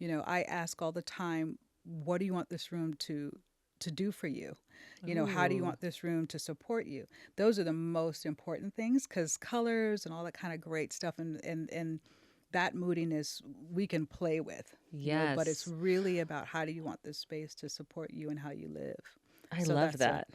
I ask all the time, what do you want this room to do for you? How do you Ooh. want this room to support you? Those are the most important things, because colors and all that kind of great stuff and that moodiness we can play with, but it's Yes. really about how do you want this space to support you and how you live. I So love that's a that.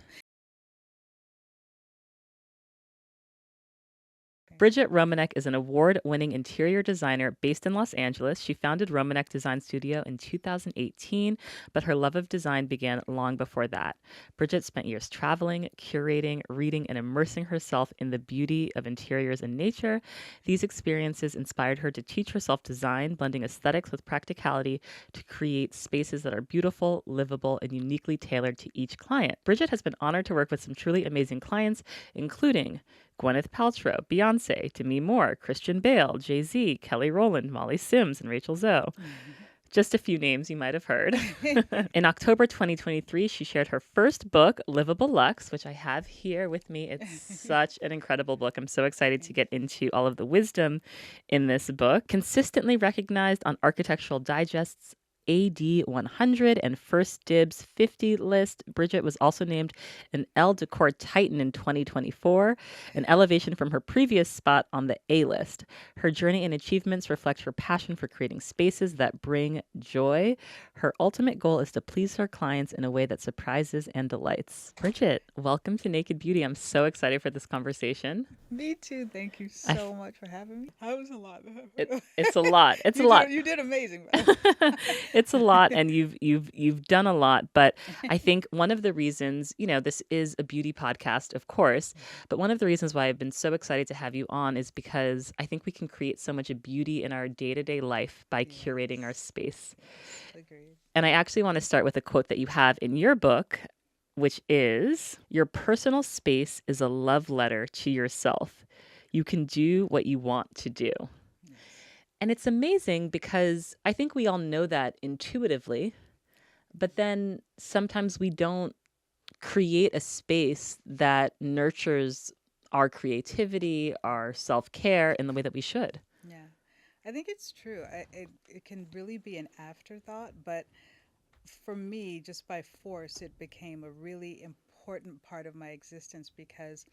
okay. Brigette Romanek is an award-winning interior designer based in Los Angeles. She founded Romanek Design Studio in 2018, but her love of design began long before that. Bridgette spent years traveling, curating, reading, and immersing herself in the beauty of interiors and nature. These experiences inspired her to teach herself design, blending aesthetics with practicality to create spaces that are beautiful, livable, and uniquely tailored to each client. Bridgette has been honored to work with some truly amazing clients, including Gwyneth Paltrow, Beyonce, Demi Moore, Christian Bale, Jay-Z, Kelly Rowland, Molly Sims, and Rachel Zoe. Mhm. Just a few names you might have heard. In October 2023, she shared her first book, Livable Luxe, which I have here with me. It's such an incredible book. I'm so excited to Thank get into all of the wisdom in this book. Consistently recognized on Architectural Digest's AD 100 and First Dibs 50 list, Bridgette was also named an Elle Decor Titan in 2024, an elevation from her previous spot on the A list. Her journey and achievements reflect her passion for creating spaces that bring joy. Her ultimate goal is to please her clients in a way that surprises and delights. Bridgette, welcome to Naked Beauty. I'm so excited for this conversation. Me too. Thank you I, so much for having me. That was a lot. it's a lot. It's a you lot. did you did amazing. It's a lot, and you've done a lot, but I think one of the reasons, this is a beauty podcast, of course, but one of the reasons why I've been so excited to have you on is because I think we can create so much beauty in our day-to-day life by curating our Yes. space. Yes. Agreed. And I actually want to start with a quote that you have in your book, which is, "Your personal space is a love letter to yourself. You can do what you want to do." Yes. And it's amazing because I think we all know that intuitively, but then sometimes we don't create a space that nurtures our creativity, our self care in the way that we should. Yeah. I think it's true. It can really be an afterthought, but for me, just by force, it became a really important part of my existence because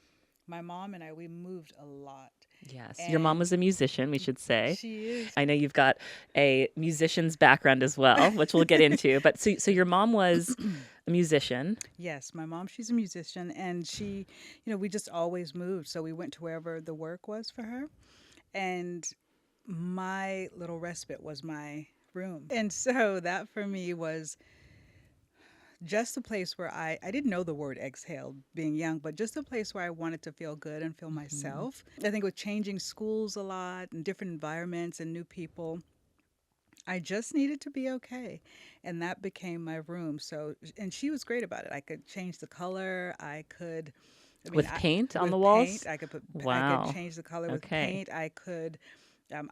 my mom and I, we moved a lot. Yes. Your mom And was a musician, we should say. she is. I know you've got a musician's background as well, which we'll get into. But so your mom was a musician. Yes, my mom, she's a musician, and we just always moved. So we went to wherever the work was for her. And my little respite was my room. And so that for me was just a place where I didn't know the word exhale being young, but just a place where I wanted to feel good and feel Hmm. myself. I think with changing schools a lot and different environments and new people, I just needed to be okay. And that became my room. So, and she was great about it. I could change the color. I mean, With paint on the with walls? paint, I could Wow. change the color with Okay. paint.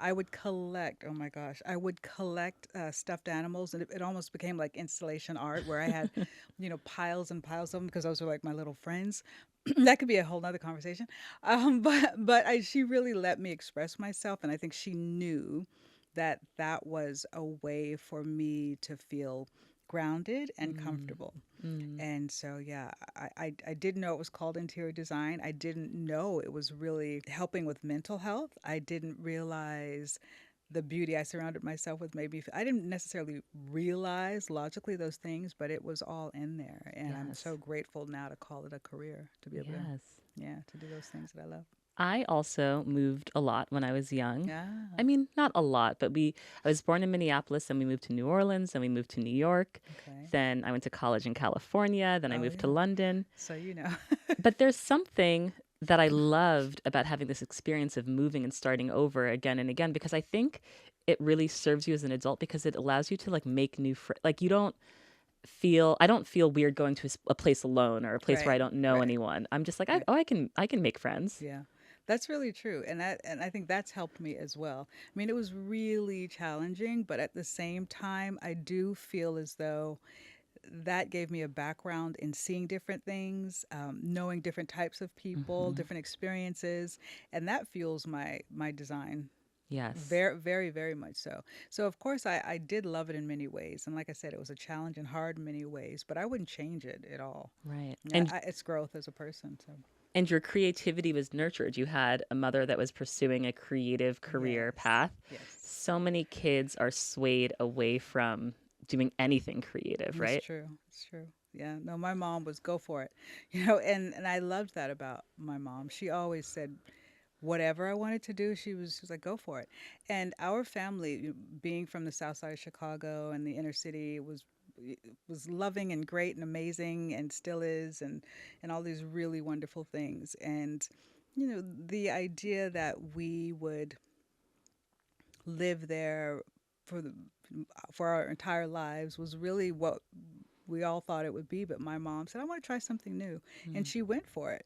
I would collect, oh my gosh, I would collect stuffed animals. And it almost became like installation art where I had, piles and piles of them because those were like my little friends. That could be a whole nother conversation. But she really let me express myself. And I think she knew that that was a way for me to feel grounded and Mm, comfortable. mm. And so, yeah, I didn't know it was called interior design. I didn't know it was really helping with mental health. I didn't realize the beauty I surrounded myself with made me. I didn't necessarily realize logically those things, but it was all in there. And I'm Yes. so grateful now to call it a career, to be able to, Yes. yeah, to do those things that I love. I also moved a lot when I was young. I Yeah. mean, not a lot, but I was born in Minneapolis, then we moved to New Orleans, then we moved to New York. Okay. Then I went to college in California, then I Oh, moved to yeah. London. So, you know. But there's something that I loved about having this experience of moving and starting over again and again because I think it really serves you as an adult because it allows you to like make new friends. Like you don't feel I don't feel weird going to a place alone or a place where I Right. don't know Right. anyone. I'm just like, Right. I can make friends. Yeah. That's really true. And I think that's helped me as well. I mean, it was really challenging, but at the same time, I do feel as though that gave me a background in seeing different things, knowing different types of people, Hmm. different experiences, and that fuels my design Yes. Very, very, very much so. So of course I did love it in many ways. And like I said, it was a challenge and hard in many ways, but I wouldn't change it at all. Right. Yeah, it's growth as a person. So And your creativity was nurtured. You had a mother that was pursuing a creative career yes, path. yes, So many kids are swayed away from doing anything creative, it's right? true. It's true. Yeah, no, my mom was go for it, and I loved that about my mom. She always said, whatever I wanted to do, she was like, go for it. And our family, being from the South Side of Chicago and the inner city, was loving and great and amazing and still is, and all these really wonderful things. And the idea that we would live there for the for our entire lives was really what we all thought it would be. But my mom said, I want to try something new, and Mm. she went for it.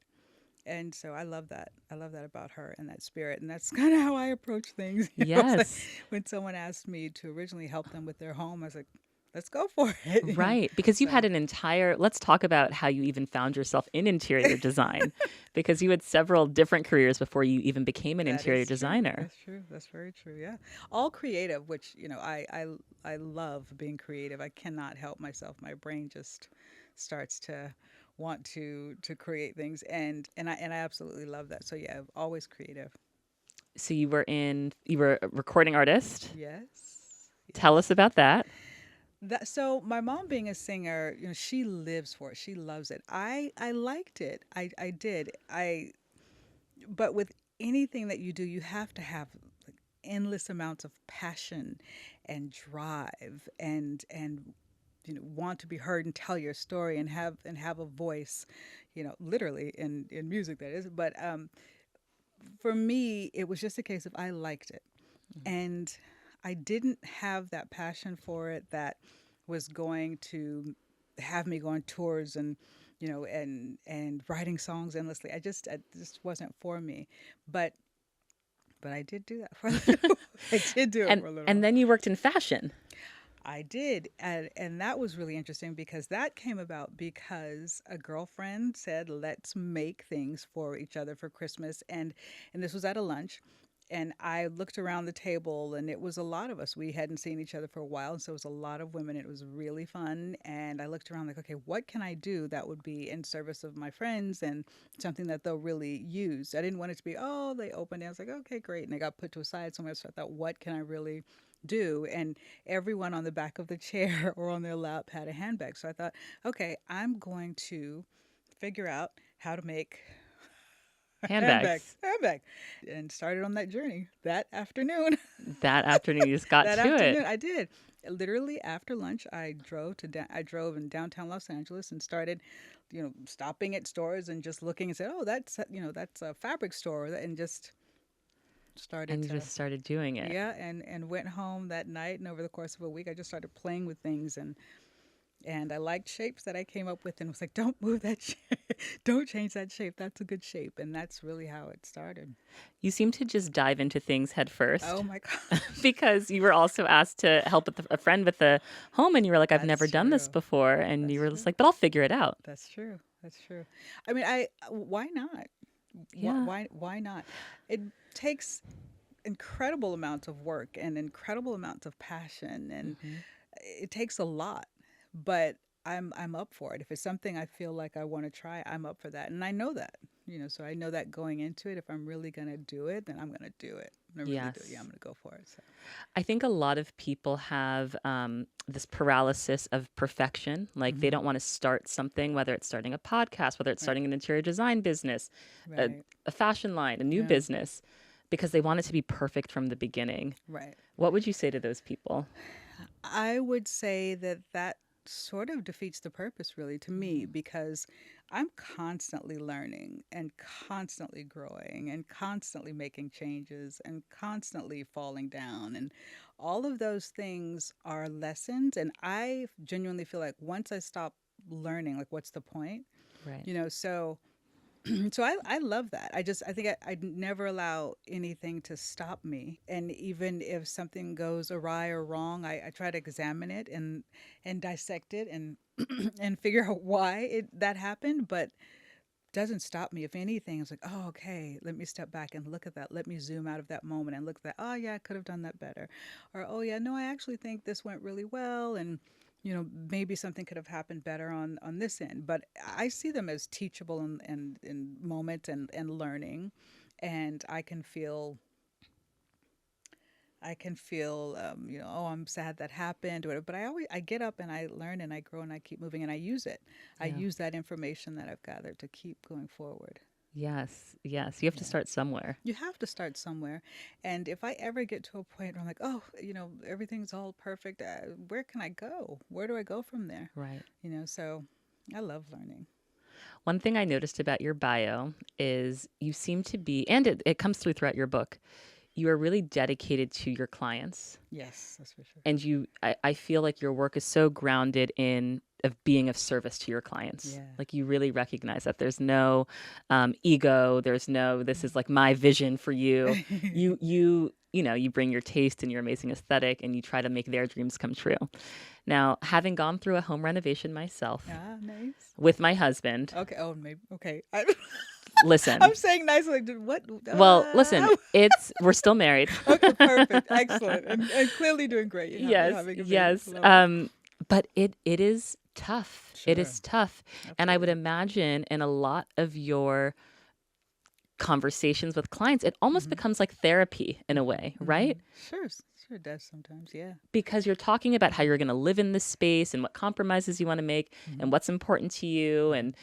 And so I love that. I love that about her and that spirit. And that's kind of how I approach things. It's like Yes. when someone asked me to originally help them with their home, I was like, let's go for it. Right. Because you had So an entire, let's talk about how you even found yourself in interior design, because you had several different careers before you even became an that interior is true. designer. That's true. That's very true. Yeah. All creative, which, I love being creative. I cannot help myself. My brain just starts to want to create things, and I absolutely love that. So yeah, always creative. So you were a recording artist. Yes. Tell us Yes. about that. So my mom being a singer, she lives for it. She loves it. I liked it. I did. I But with anything that you do, you have to have like endless amounts of passion and drive and want to be heard and tell your story and have a voice, literally in music that is. But for me, it was just a case of I liked it, and I didn't have that passion for it that was going to have me go on tours and and writing songs endlessly. I just wasn't for me. But I did do that for a little. I did do it And for a little and while. then you worked in fashion. I did, and that was really interesting because that came about because a girlfriend said, "Let's make things for each other for Christmas," and this was at a lunch, and I looked around the table, and it was a lot of us. We hadn't seen each other for a while, and so it was a lot of women. It was really fun, and I looked around like, okay, what can I do that would be in service of my friends and something that they'll really use? I didn't want it to be, oh, they opened it. I was like, okay, great, and it got put to a side somewhere. So I thought, what can I really do? And everyone on the back of the chair or on their lap had a handbag. So I thought, okay, I'm going to figure out how to make Handbags. handbag, and started on that journey that afternoon. That afternoon you just got That to it. afternoon, I did. Literally after lunch, I drove in downtown Los Angeles and started, stopping at stores and just looking and said, oh, that's a fabric store, and just started And you to. just started doing it. Yeah, and went home that night, and over the course of a week, I just started playing with things, and I liked shapes that I came up with, and was like, don't move that shape, don't change that shape. That's a good shape, and that's really how it started. You seem to just dive into things head Oh first my gosh, because you were also asked to help with a friend with the home, and you were like, I've never that's done this true. before. And you That's were just true. like, but I'll figure it out. That's true. That's true. I mean, I why not? Yeah. Why not? It takes incredible amounts of work and incredible amounts of passion, and Hmm. it takes a lot, but I'm up for it. If it's something I feel like I want to try, I'm up for that. And I know that, so I know that going into it, if I'm really going to do it, then I'm going to do it. I'm going to really do it. Yeah, I'm Yes. going to go for it. So, I think a lot of people have this paralysis of perfection. Like they hmm, don't want to start something, whether it's starting a podcast, whether it's right, starting an interior design business, a, right. a fashion line, a new Yeah, business, because they want it to be perfect from the beginning. right. What would you say to those people? I would say that sort of defeats the purpose, really, to me, Mm. because I'm constantly learning and constantly growing and constantly making changes and constantly falling down. And all of those things are lessons. And I genuinely feel like once I stop learning, like, what's the point? Right. So so I love that. I think I'd never allow anything to stop me. And even if something goes awry or wrong, I try to examine it and dissect it and and figure out why that happened. But doesn't stop me. If anything, it's like, oh, okay, let me step back and look at that. Let me zoom out of that moment and look at that. Oh, yeah, I could have done that better. Or, oh, yeah, no, I actually think this went really well. And, maybe something could have happened better on this end. But I see them as teachable and moment and learning. And I can feel, oh, I'm sad that happened, or whatever. But I get up and I learn and I grow and I keep moving and I use it. I Yeah. use that information that I've gathered to keep going forward. Yes. Yes. You have to Yeah. start somewhere. You have to start somewhere. And if I ever get to a point where I'm like, oh, everything's all perfect, where can I go? Where do I go from there? Right. So I love learning. One thing I noticed about your bio is you seem to be, and it comes through throughout your book, you are really dedicated to your clients. Yes, that's for sure. And I feel like your work is so grounded in of being of service to your clients. Yeah. Like you really recognize that there's no ego. There's no, this is like my vision for you. You bring your taste and your amazing aesthetic and you try to make their dreams come true. Now, having gone through a home renovation myself Ah, nice. with my husband, Okay. Oh, maybe. Okay. listen, I'm saying nice. Like, what? well, listen, we're still married. Okay, perfect. Excellent. And clearly doing great. You're Yes, having a baby. yes. Love it. But it is tough. It Sure. is tough. And I would Absolutely. imagine in a lot of your conversations with clients, it almost Hmm. becomes like therapy in a way, Hmm. right? Sure. Sure does sometimes. Yeah. Because you're talking about how you're going to live in this space and what compromises you want to make and Hmm. what's important to you and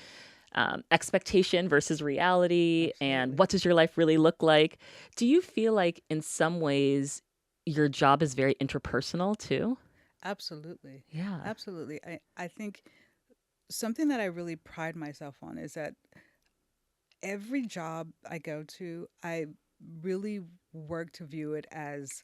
expectation versus reality and Absolutely. what does your life really look like. Do you feel like in some ways your job is very interpersonal too? Absolutely. Yeah. Absolutely. I think something that I really pride myself on is that every job I go to, I really work to view it as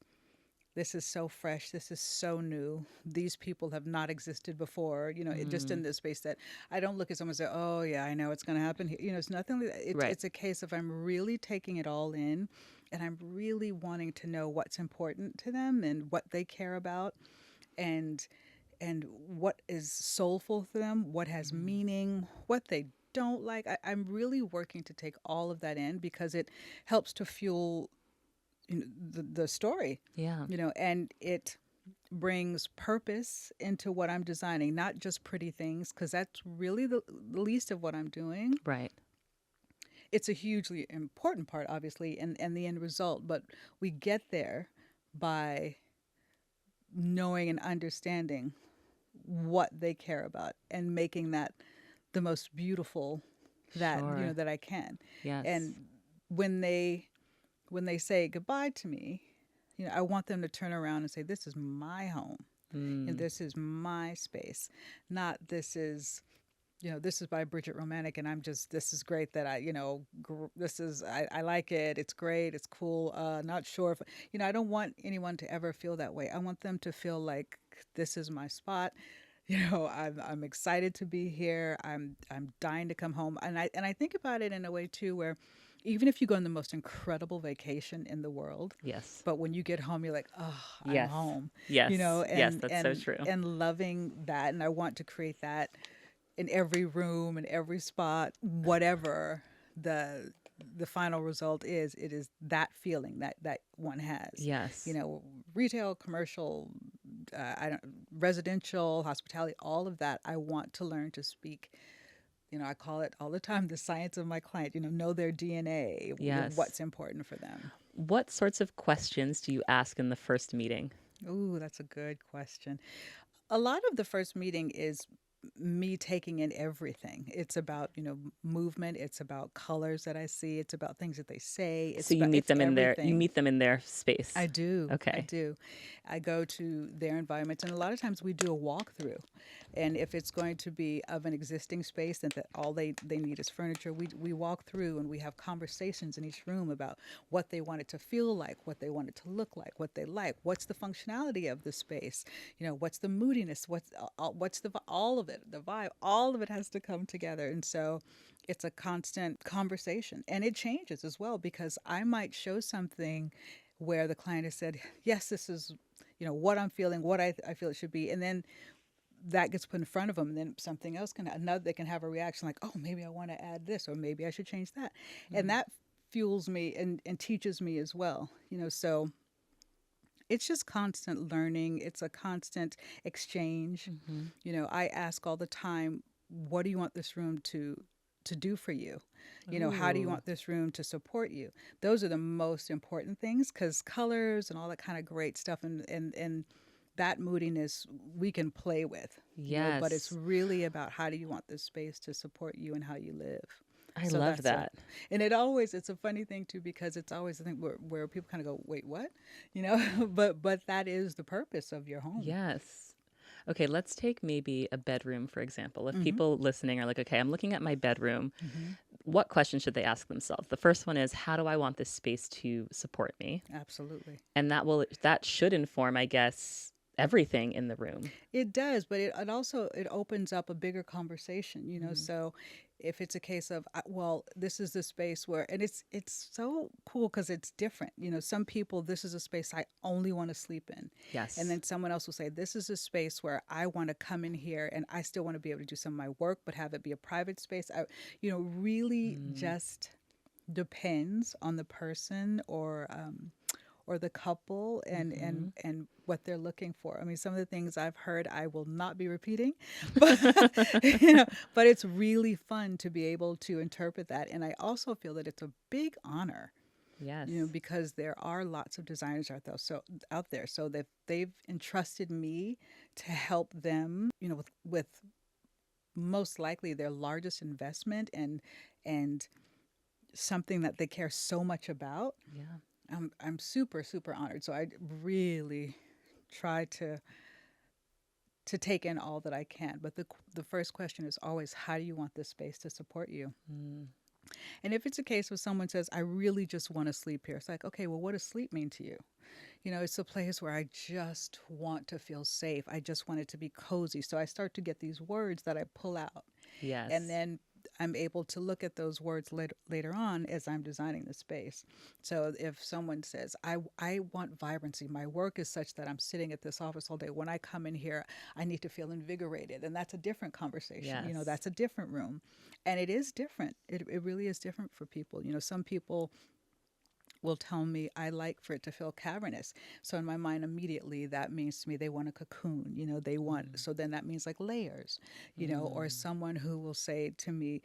this is so fresh, this is so new, these people have not existed before, just Mm, in this space, that I don't look at someone and say, oh yeah, I know it's going to happen here. It's nothing like that. right. It's a case of I'm really taking it all in, and I'm really wanting to know what's important to them and what they care about, and what is soulful to them, what has Mm, meaning, what they don't like. I'm really working to take all of that in because it helps to fuel, the story, yeah. and it brings purpose into what I'm designing, not just pretty things, because that's really the least of what I'm doing. Right. It's a hugely important part, obviously, and the end result, but we get there by knowing and understanding what they care about and making that the most beautiful that Sure. that I can. Yes. And when they say goodbye to me, I want them to turn around and say, this is my home and Mm, this is my space, not this is by Brigette Romanek, and this is great that I like it. It's great. It's cool. Not sure if, I don't want anyone to ever feel that way. I want them to feel like this is my spot. I'm excited to be here. I'm dying to come home. And I think about it in a way too, where even if you go on the most incredible vacation in the world, yes. but when you get home, you're like, oh, I'm Yes. home, Yes. Yes. and That's so true. loving that. And I want to create that in every room, in every spot, whatever the final result is. It is that feeling that one has. Yes. Retail, commercial, I don't residential, hospitality, all of that. I want to learn to speak. I call it all the time the science of my client. Know their DNA, Yes. what's important for them. What sorts of questions do you ask in the first meeting? Ooh, that's a good question. A lot of the first meeting is me taking in everything. It's about, movement, it's about colors that I see, it's about things that they say, So you meet it's them in their everything. space. I do. I Okay. do. I go to their environments, and a lot of times we do a walkthrough. And if it's going to be of an existing space and that all they need is furniture, we walk through and we have conversations in each room about what they want it to feel like, what they want it to look like, what's the functionality of the space, what's the moodiness, what's all of it, the vibe, all of it has to come together. And so it's a constant conversation, and it changes as well, because I might show something where the client has said, yes, this is what I'm feeling, what I feel it should be, and then that gets put in front of them, and then something else another, they can have a reaction like, oh, maybe I want to add this, or maybe I should change that. And that fuels me and teaches me as well, so it's just constant learning. It's a constant exchange. Mm-hmm. I ask all the time, what do you want this room to do for you? How do you Ooh. want this room to support you? Those are the most important things, because colors and all that kind of great stuff and that moodiness we can play with, but it's Yes. really about how do you want this space to support you and how you live. I So love that's it. that. And it's a funny thing too, because it's always the thing where people kind of go, wait, what? But that is the purpose of your home. Yes. Okay, let's take maybe a bedroom, for example. If Hmm. people listening are like, okay, I'm looking at my bedroom, Hmm. what question should they ask themselves? The first one is, how do I want this space to support me? Absolutely. And that should inform, I guess, everything in the room. It does, but it also it opens up a bigger conversation, Mm. So if it's a case of well, this is the space where, and it's so cool because it's different. Some people, this is a space I only want to sleep in, and Yes. then someone else will say this is a space where I want to come in here and I still want to be able to do some of my work, but have it be a private space. Really Mm. just depends on the person or the couple Hmm. and what they're looking for. I mean, some of the things I've heard I will not be repeating, but but it's really fun to be able to interpret that. And I also feel that it's a big honor, Yes. because there are lots of designers out there, so that they've entrusted me to help them, with most likely their largest investment and something that they care so much about. Yeah. I'm super super honored. So I really try to take in all that I can. But the first question is always, how do you want this space to support you? Mm. And if it's a case where someone says, I really just want to sleep here, it's like, okay, well, what does sleep mean to you? It's a place where I just want to feel safe. I just want it to be cozy. So I start to get these words that I pull out, and Yes. then I'm able to look at those words later on as I'm designing the space. So if someone says, I want vibrancy, my work is such that I'm sitting at this office all day. When I come in here, I need to feel invigorated. And that's a different conversation. Yes. That's a different room. And it is different. It really is different for people. Some people will tell me I like for it to feel cavernous. So in my mind, immediately that means to me they want a cocoon. They want, Mm. so then that means like layers, or Mm. someone who will say to me,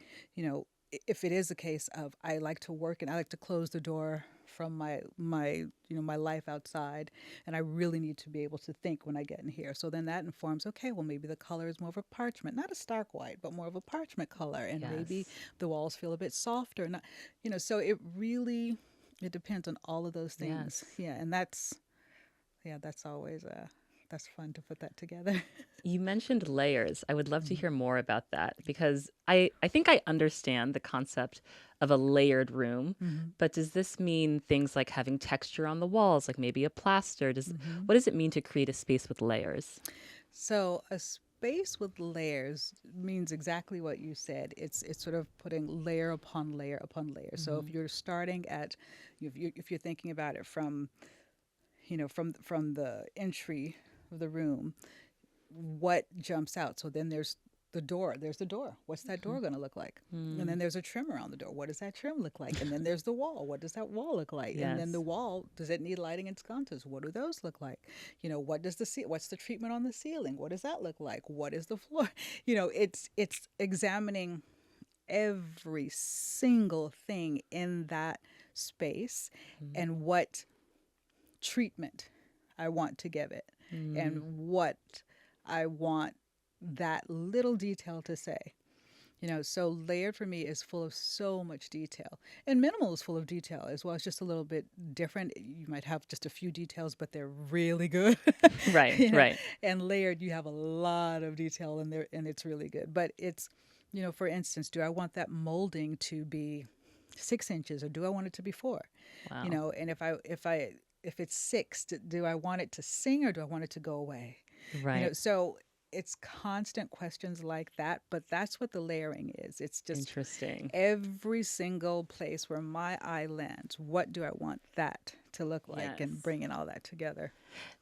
if it is a case of I like to work and I like to close the door from my life outside, and I really need to be able to think when I get in here. So then that informs, okay, well, maybe the color is more of a parchment, not a stark white, but more of a parchment color, and maybe Yes. the walls feel a bit softer. Not, so it depends on all of those things. Yes. Yeah, and that's always that's fun to put that together. You mentioned layers. I would love to Mhm. hear more about that because I think I understand the concept of a layered room, Mhm. but does this mean things like having texture on the walls, like maybe a plaster? Mhm. What does it mean to create a space with layers? So a space with layers means exactly what you said. It's sort of putting layer upon layer upon layer. So if Hmm. you're starting at, if you're thinking about it from, from the entry of the room, what jumps out? So then there's the door. There's the door. What's that door going to look like? And Mm. then there's a trim around the door. What does that trim look like? And then there's the wall. What does that wall look like? And then the Yes. wall, does it need lighting and sconces? What do those look like? What does what's the treatment on the ceiling? What does that look like? What is the floor? It's examining every single thing in that space Mm. and what treatment I want to give it and Mm. what I want that little detail to say. So layered for me is full of so much detail. And minimal is full of detail as well. It's just a little bit different. You might have just a few details, but they're really good. Right, you know, right. and layered, you have a lot of detail in there and it's really good. But it's, for instance, do I want that molding to be 6 inches or do I want it to be four? Wow. And if it's six, do I want it to sing or do I want it to go away? Right. So it's constant questions like that, but that's what the layering is. It's just Interesting. every single place where my eye lands, what do I want that to look like, Yes. and bringing all that together.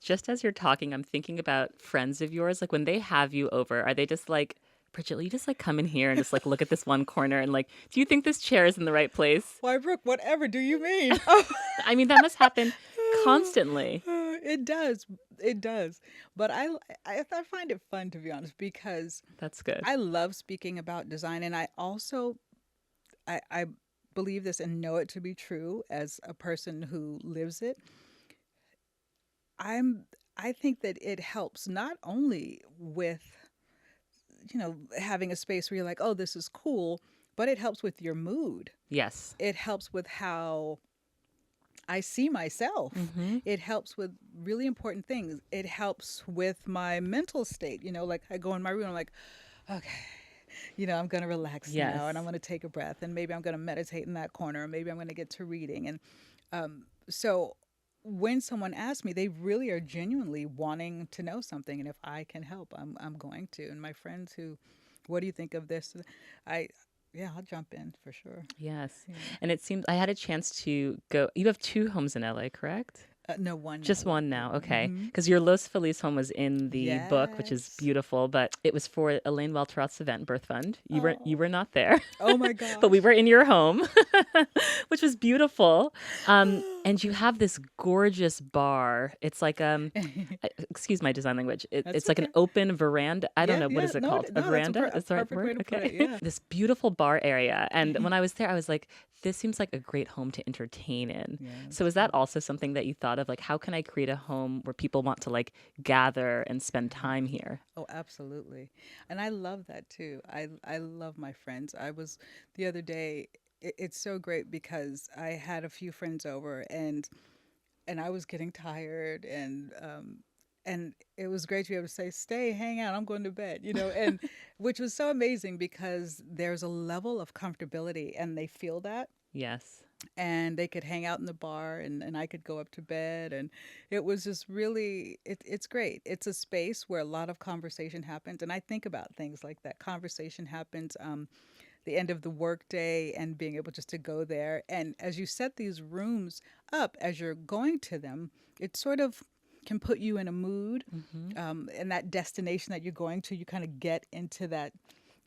Just as you're talking, I'm thinking about friends of yours. Like when they have you over, are they just like, Bridget, will you just like come in here and just like look at this one corner and like, do you think this chair is in the right place? Why, Brooke, whatever do you mean? I mean, that must happen constantly. It does. It does. But I find it fun, to be honest, because That's good. I love speaking about design, and I also I believe this and know it to be true as a person who lives it. I'm I think that it helps not only with, having a space where you're like, "Oh, this is cool," but it helps with your mood. Yes. It helps with how I see myself. Mm-hmm. It helps with really important things. It helps with my mental state. Like I go in my room, I'm like, okay, I'm going to relax now, and I'm Yes. going to take a breath, and maybe I'm going to meditate in that corner, or maybe I'm going to get to reading. And so when someone asks me, they really are genuinely wanting to know something. And if I can help, I'm going to. And my friends who, what do you think of this? I, yeah, I'll jump in for sure. Yes. Yeah. And it seems I had a chance to go. You have two homes in LA, correct? No, one Just now. one now, okay. Mm-hmm. Because your Los Feliz home was in the book, which is Yes. beautiful, but it was for Elaine Welteroth's event, Birth Fund. You were Oh. not there, Oh my but we gosh. were in your home, which was beautiful. And you have this gorgeous bar. It's like excuse my design language. That's It's like an okay. open veranda. I don't Yeah, know what yeah. is it No, called. A no, that's veranda a is the right perfect way word. to put it. Okay, Yeah. this beautiful bar area. And when I was there, I was like, this seems like a great home to entertain in. So Yes. is that also something that you thought of? Like, how can I create a home where people want to like gather and spend time here? Oh, absolutely. And I love that too. I love my friends. I was the other day. It's so great because I had a few friends over, and I was getting tired, and it was great to be able to say, "Stay, hang out. I'm going to bed," and which was so amazing because there's a level of comfortability, and they feel that, Yes. and they could hang out in the bar, and I could go up to bed, and it was just really it's great. It's a space where a lot of conversation happens, and I think about things like that. Conversation happens the end of the workday, and being able just to go there, and as you set these rooms up, as you're going to them, it sort of can put you in a mood, Hmm. and that destination that you're going to, you kind of get into that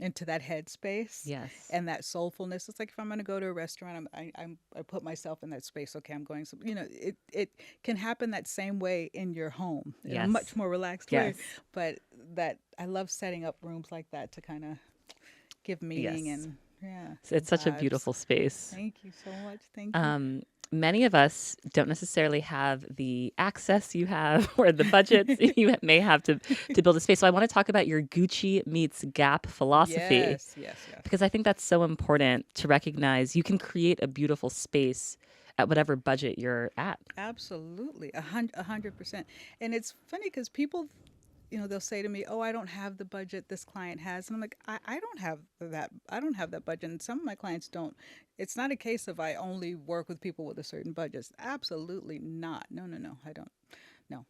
headspace Yes. and that soulfulness. It's like if I'm going to go to a restaurant, I put myself in that space. Okay, I'm going. So it can happen that same way in your home in a Yes. much more relaxed way. Yes. But that I love setting up rooms like that to kind of give meaning Yes. and yeah, It's such a vibes. beautiful space. Thank you so much. Thank you. Um, Many of us don't necessarily have the access you have or the budgets you may have to build a space. So I want to talk about your Gucci meets Gap philosophy Yes, yes, yes. because I think that's so important to recognize you can create a beautiful space at whatever budget you're at. Absolutely, 100%. And it's funny because people, they'll say to me, "Oh, I don't have the budget this client has," and I'm like, I don't have that. I don't have that budget, and some of my clients don't. It's not a case of I only work with people with a certain budget. Absolutely not. No, no, no. I don't. No.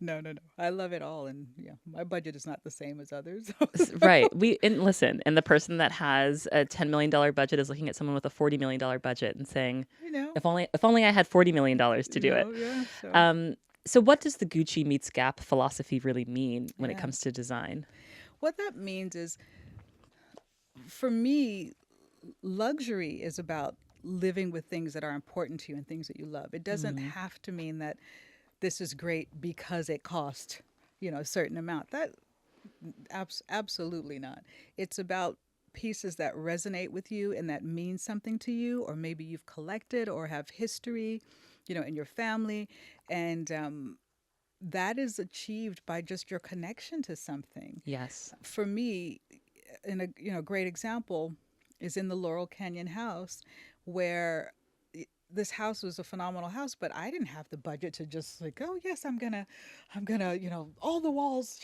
No, no, no. I love it all, and yeah, my budget is not the same as others. Right. And listen, and the person that has a $10 million budget is looking at someone with a $40 million budget and saying, you know, if only I had $40 million to do it. yeah. So So what does the Gucci meets Gap philosophy really mean when it yeah, comes to design? what that means is, for me, luxury is about living with things that are important to you and things that you love. It doesn't Mm, have to mean that this is great because it cost, a certain amount. That absolutely not. It's about pieces that resonate with you and that mean something to you, or maybe you've collected or have history, in your family, and that is achieved by just your connection to something. yes. For me, in a great example is in the Laurel Canyon house, where this house was a phenomenal house, but I didn't have the budget to just like, oh yes, I'm gonna, all the walls,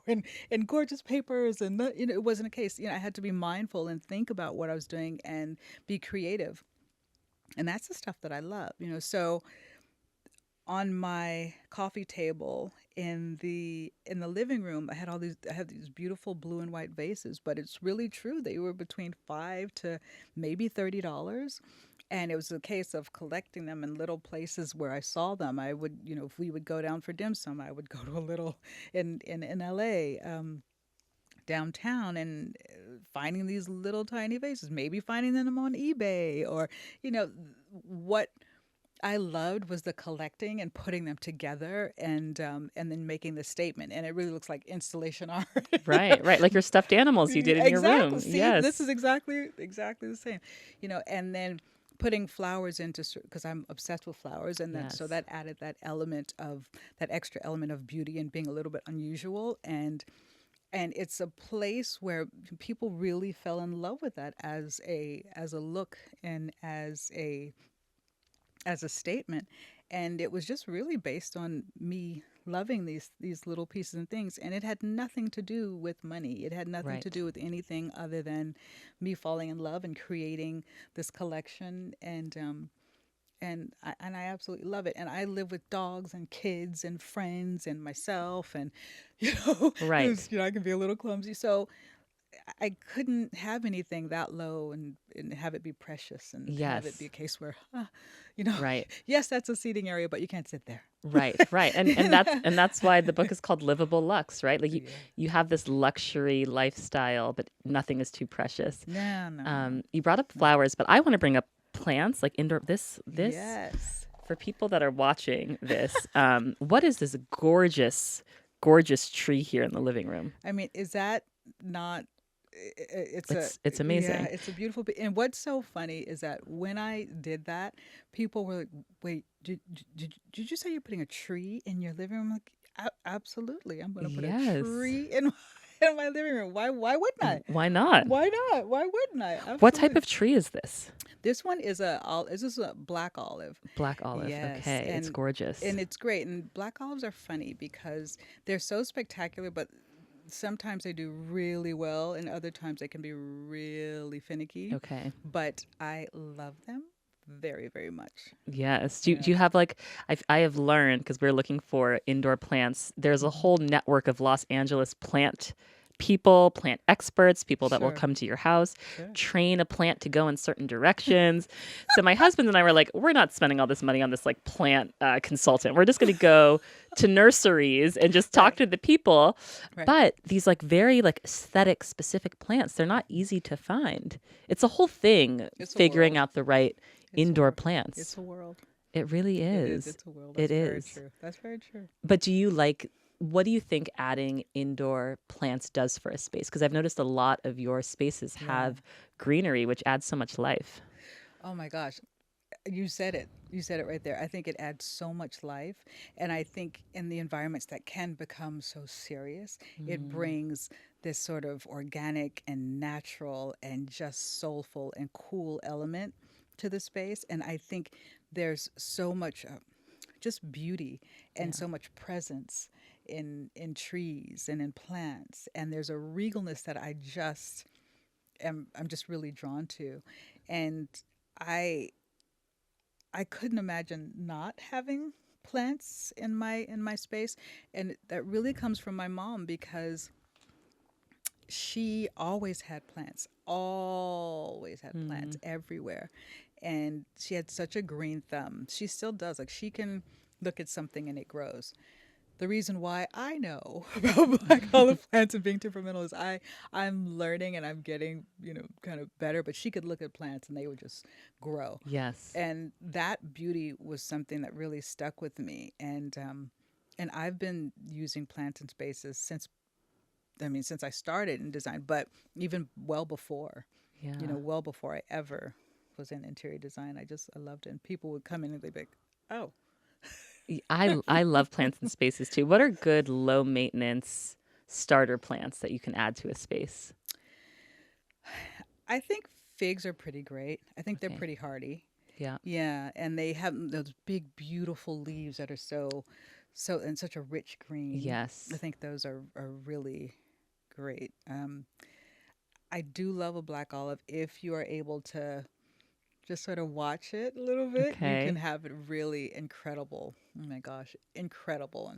and gorgeous papers, and it wasn't a case. I had to be mindful and think about what I was doing and be creative, and that's the stuff that I love. So on my coffee table in the living room, I had these beautiful blue and white vases, but it's really true. They were between 5 to maybe $30. And it was a case of collecting them in little places where I saw them. I would, if we would go down for dim sum, I would go to a little in LA, downtown, and finding these little tiny vases, maybe finding them on eBay, or, what I loved was the collecting and putting them together, and then making the statement. And it really looks like installation art. Right, right. Like your stuffed animals you did in your Exactly. room. See, this is Yes. exactly the same. And then putting flowers into, because I'm obsessed with flowers, and then so Yes. that added that extra element of beauty and being a little bit unusual, and it's a place where people really fell in love with that as a look, and as a statement. And it was just really based on me loving these little pieces and things, and it had nothing to do with money. It had nothing to Right. do with anything other than me falling in love and creating this collection. And I absolutely love it. And I live with dogs and kids and friends and myself, and Right. I can be a little clumsy. So I couldn't have anything that low, and have it be precious, and have it be Yes. a case where, you know, Right. yes, that's a seating area, but you can't sit there. Right, right. And You know? that's why the book is called Livable Luxe, right? Like Yeah. you have this luxury lifestyle, but nothing is too precious. No, no, no, You brought up no. flowers, but I want to bring up plants, like indoor this Yes. for people that are watching this. What is this gorgeous tree here in the living room? I mean, is that not? It's a It's yeah, amazing. it's a beautiful. And what's so funny is that when I did that, people were like, "Wait, did you say you're putting a tree in your living room?" I'm like, Absolutely, I'm going to put a Yes. tree in in my living room. Why wouldn't I? Why not? Why not? Why wouldn't I? What type Absolutely. of tree is this? This one is this is a black olive. Black olive. Yes, Okay, it's gorgeous. and it's great. And black olives are funny because they're so spectacular, but sometimes they do really well, and other times they can be really finicky. Okay. But I love them very, very much. Yes. Do Yeah. you have like I have learned because we're looking for indoor plants. There's a Hmm. whole network of Los Angeles plant people, plant experts, people that will Sure. come to your house, Sure. train a plant to go in certain directions. So my husband and I were like, we're not spending all this money on this like plant consultant. We're just going to go to nurseries and just talk Right. to the people. Right. But these like very like aesthetic specific plants, they're not easy to find. It's a whole thing It's a figuring world. out the right It's a indoor world. plants. It's a world. It really It is. is. It's a world. It That's very is. true. That's very true. But what do you think adding indoor plants does for a space? Because I've noticed a lot of your spaces Yeah. have greenery, which adds so much life. Oh my gosh. You said it. You said it right there. I think it adds so much life. And I think in the environments that can become so serious, it Mm, brings this sort of organic and natural and just soulful and cool element to the space. And I think there's so much just beauty and yeah. so much presence in trees and in plants. And there's a regalness that I'm just really drawn to. And I I couldn't imagine not having plants in my space, and that really comes from my mom because she always had plants Mm, everywhere, and she had such a green thumb. She still does. Like, she can look at something and it grows. The reason why I know about black olive plants and being temperamental is I'm learning, and I'm getting, kind of better, but she could look at plants and they would just grow. yes. And that beauty was something that really stuck with me. And I've been using plants in spaces since I started in design, but even well before, Yeah. well before I ever was in interior design. I loved it. And people would come in and they'd be like, "Oh." I love plants and spaces too. What are good low maintenance starter plants that you can add to a space? I think figs are pretty great. I think they're Okay. pretty hardy. Yeah. Yeah, and they have those big, beautiful leaves that are so and such a rich green. I Yes. think those are really great. I do love a black olive if you are able to just sort of watch it a little bit, you can Okay. have it really incredible. Oh my gosh, incredible.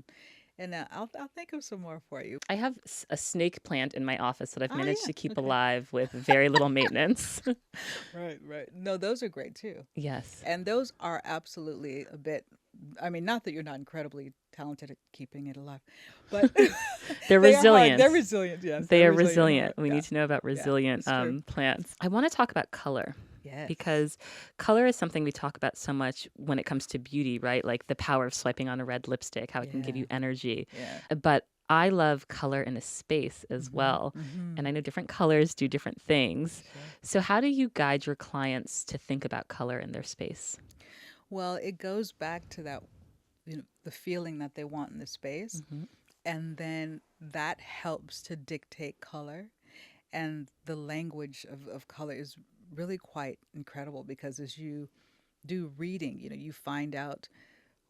And I'll think of some more for you. I have a snake plant in my office that I've Oh managed to yeah, keep okay. alive with very little maintenance. Right, right. No, those are great too. Yes. And those are absolutely a bit, I mean, not that you're not incredibly talented at keeping it alive, but They're they are hard. They're resilient. resilient. Yes, They they're are resilient and resilient. hard. We Yeah, need to know about yeah, resilient it's true. plants. I want to talk about color Yes. because color is something we talk about so much when it comes to beauty, right? Like the power of swiping on a red lipstick, how it can give Yeah, you energy. yeah. But I love color in a space as Mm-hmm, well. mm-hmm. And I know different colors do different things. Sure. So, how do you guide your clients to think about color in their space? Well, it goes back to that, the feeling that they want in the space. Hmm. And then that helps to dictate color. And the language of color is really quite incredible because as you do reading, you find out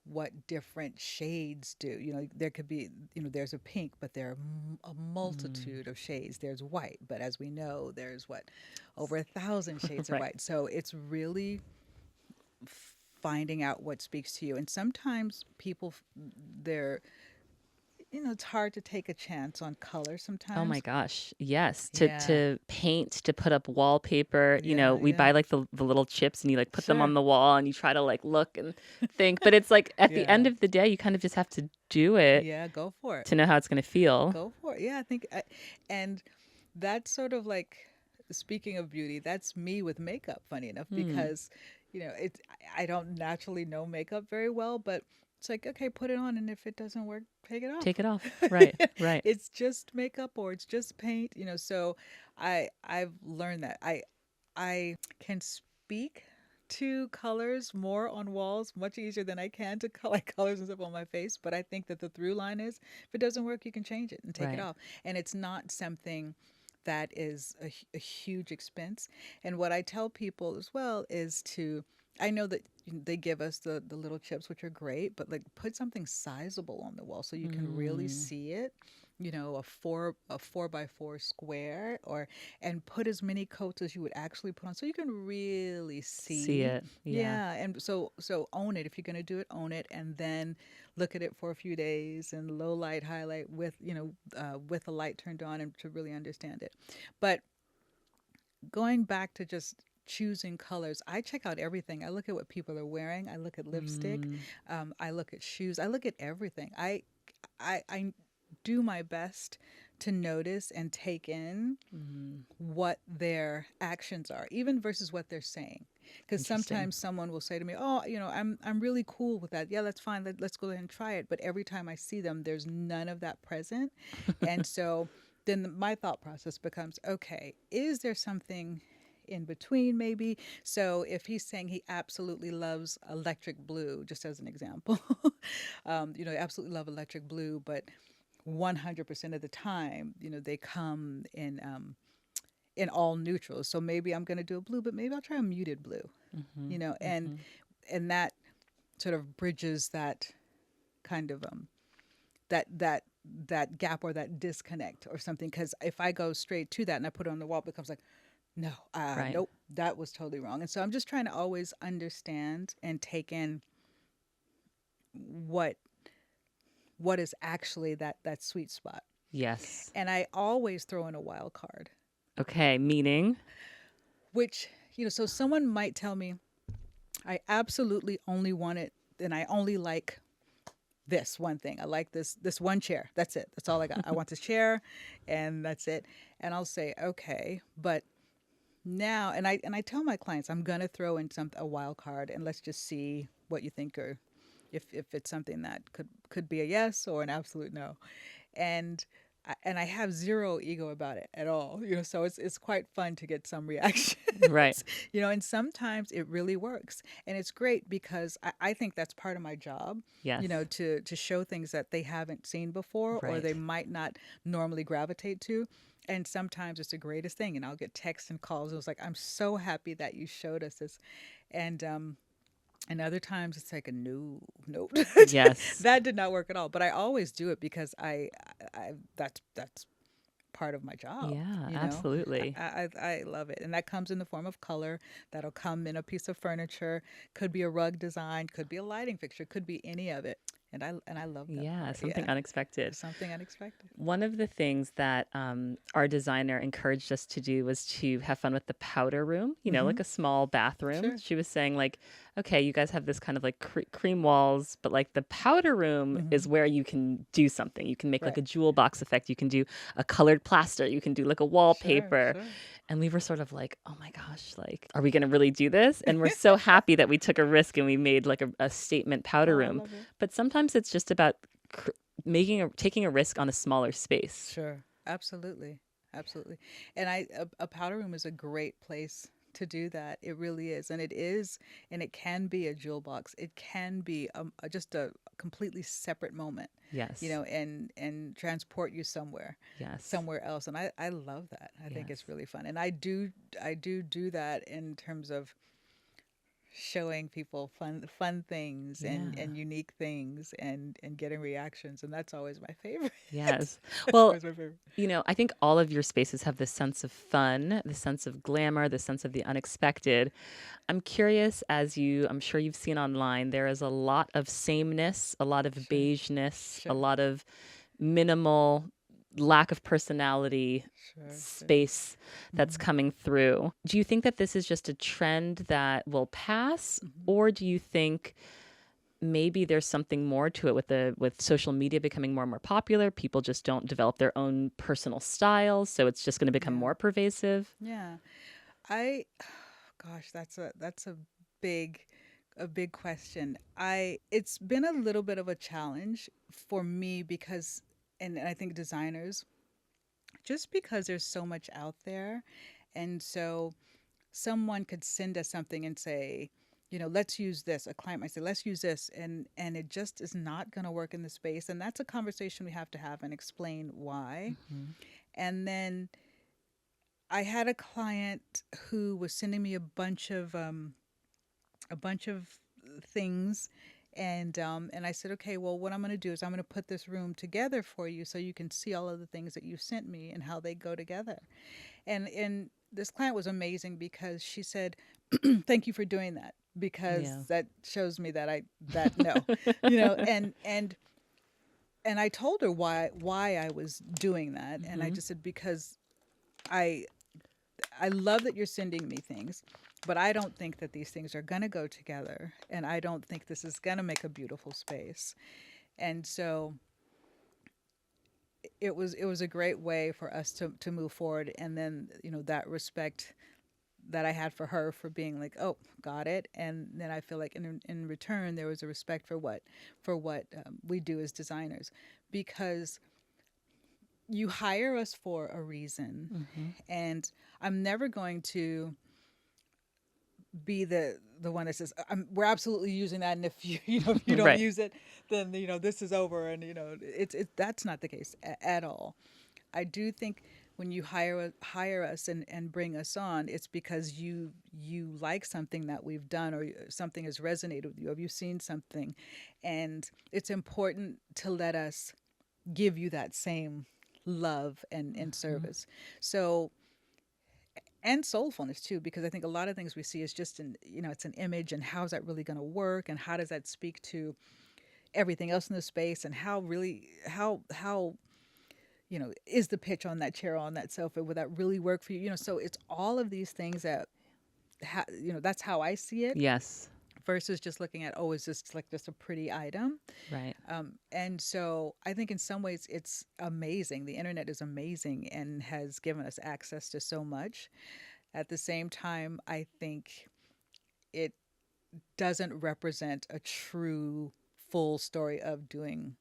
what different shades do. There could be, there's a pink, but there are a Mm. multitude of shades. There's white, but as we know, there's what, over 1,000 shades of Right. white. So it's really finding out what speaks to you. And sometimes people, they're, it's hard to take a chance on color Oh my sometimes. gosh. Yes. To Yeah, to paint, to put up wallpaper, yeah, we yeah. buy like the little chips and you like put them on Sure. the wall and you try to like look and think. But it's like at the Yeah, end of the day, you kind of just have to do it yeah. Go for it. to know how it's gonna feel. Go for it. Yeah, I think, and that's sort of like, speaking of beauty, that's me with makeup. Funny enough, Hmm. because it. I don't naturally know makeup very well, but it's like, okay, put it on, and if it doesn't work, take it off. Take it off. Right. Right. It's just makeup or it's just paint. So I've learned that I can speak to colors more on walls much easier than I can to like colors and stuff on my face. But I think that the through line is, if it doesn't work, you can change it and take it Right. off. And it's not something that is a huge expense. And what I tell people as well is to, I know that they give us the little chips, which are great, but like put something sizable on the wall so you can really Mm. see it. A four by four square, or and put as many coats as you would actually put on, so you can really See see. it. Yeah. Yeah, and so own it. If you're going to do it, own it, and then look at it for a few days and low light, highlight with the light turned on, and to really understand it. But going back to just choosing colors, I check out everything. I look at what people are wearing. I look at lipstick. Mm. I look at shoes. I look at everything. I do my best to notice and take in Mm. what their actions are, even versus what they're saying. Because Interesting. sometimes someone will say to me, "Oh, I'm really cool with that. Yeah, that's fine. Let's go ahead and try it." But every time I see them, there's none of that present, and so then my thought process becomes, "Okay, is there something in between maybe?" So if he's saying he absolutely loves electric blue, just as an example, absolutely love electric blue, but 100% of the time, they come in all neutrals. So maybe I'm going to do a blue, but maybe I'll try a muted blue, Hmm. you know, and Hmm. and that sort of bridges that kind of that gap or that disconnect or something. Because if I go straight to that and I put it on the wall, it becomes like, no, Right. nope, that was totally wrong. And so I'm just trying to always understand and take in what what is actually that sweet spot. Yes. And I always throw in a wild card, Okay. Meaning. which, so someone might tell me, I absolutely only want it, and I only like this one thing. I like this one chair. That's it. That's all I got. I want this chair, and that's it. And I'll say, okay, but now, and I tell my clients, I'm gonna throw in a wild card, and let's just see what you think, or if it's something that could be a yes or an absolute no. And and I have zero ego about it at all, so it's quite fun to get some reactions. Right. And sometimes it really works, and it's great because I think that's part of my job, Yes. to show things that they haven't seen before or Right. they might not normally gravitate to. And sometimes it's the greatest thing, and I'll get texts and calls. It was like, I'm so happy that you showed us this. And other times it's like a no, nope, Yes. that did not work at all. But I always do it because I that's part of my job. Yeah, You know, absolutely. I love it, and that comes in the form of color. That'll come in a piece of furniture. Could be a rug design. Could be a lighting fixture. Could be any of it. And I love that Yeah, part. something Yeah, unexpected. something unexpected. One of the things that our designer encouraged us to do was to have fun with the powder room, Mm-hmm. like a small bathroom. Sure. She was saying, like, okay, you guys have this kind of like cream walls, but like the powder room Mm-hmm. is where you can do something. You can make like Right. a jewel box effect. You can do a colored plaster. You can do like a Sure. wallpaper. Sure. And we were sort of like, oh my gosh, like, are we going to really do this? And we're so happy that we took a risk and we made like a statement powder Oh, I room. love it. But sometimes it's just about cr- taking a risk on a smaller space. Sure. Absolutely. Absolutely. And a powder room is a great place to do that. It really is. And it is, and it can be a jewel box. It can be just a completely separate moment, Yes. and transport you Yes. somewhere else. And I love that. I think Yes. it's really fun. And I do that in terms of showing people fun things Yeah. and unique things and getting reactions, and that's always my favorite. Yes. That's Well, always my favorite. I think all of your spaces have this sense of fun, the sense of glamour, the sense of the unexpected. I'm curious, I'm sure you've seen online, there is a lot of sameness, a lot of Sure. beigeness, a Sure. lot of minimal lack of personality Sure. Sure. space that's Hmm. coming through. Do you think that this is just a trend that will pass, Hmm. or do you think maybe there's something more to it with social media becoming more and more popular? People just don't develop their own personal styles, so it's just going to become Yeah. more pervasive. Yeah. I gosh, that's big a big question. It's been a little bit of a challenge for me because, and I think designers, just because there's so much out there, and so someone could send us something and say, let's use this. A client might say, let's use this, and it just is not going to work in the space, and that's a conversation we have to have and explain why. Mhm. And then I had a client who was sending me a bunch of things, and I said, okay, well, what I'm going to do is I'm going to put this room together for you so you can see all of the things that you sent me and how they go together. And this client was amazing because she said, "Thank you for doing that, because Yeah. that shows me that no, you know." And I told her why I was doing that, and I Hmm. just said, because I I love that you're sending me things, but I don't think that these things are gonna go together, and I don't think this is gonna make a beautiful space. And so it was a great way for us to move forward, and then that respect that I had for her for being like, oh, got it. And then I feel like in return there was a respect for what we do as designers, because you hire us for a reason, Hmm. and I'm never going to be the one that says, we're absolutely using that, and if you if you don't Right. use it, then this is over, and it's that's not the case at all. I do think when you hire us and bring us on, it's because you like something that we've done, or something has resonated with you, or you've seen something, and it's important to let us give you that same love and Hmm. service. So, and soulfulness too, because I think a lot of things we see is just it's an image, and how's that really going to work, and how does that speak to everything else in the space, and how is the pitch on that chair, on that sofa, would that really work for you? So it's all of these things that that's how I see it, Yes. versus just looking at, oh, is this like just a pretty item? Right. And so I think in some ways it's amazing. The internet is amazing and has given us access to so much. At the same time, I think it doesn't represent a true full story of doing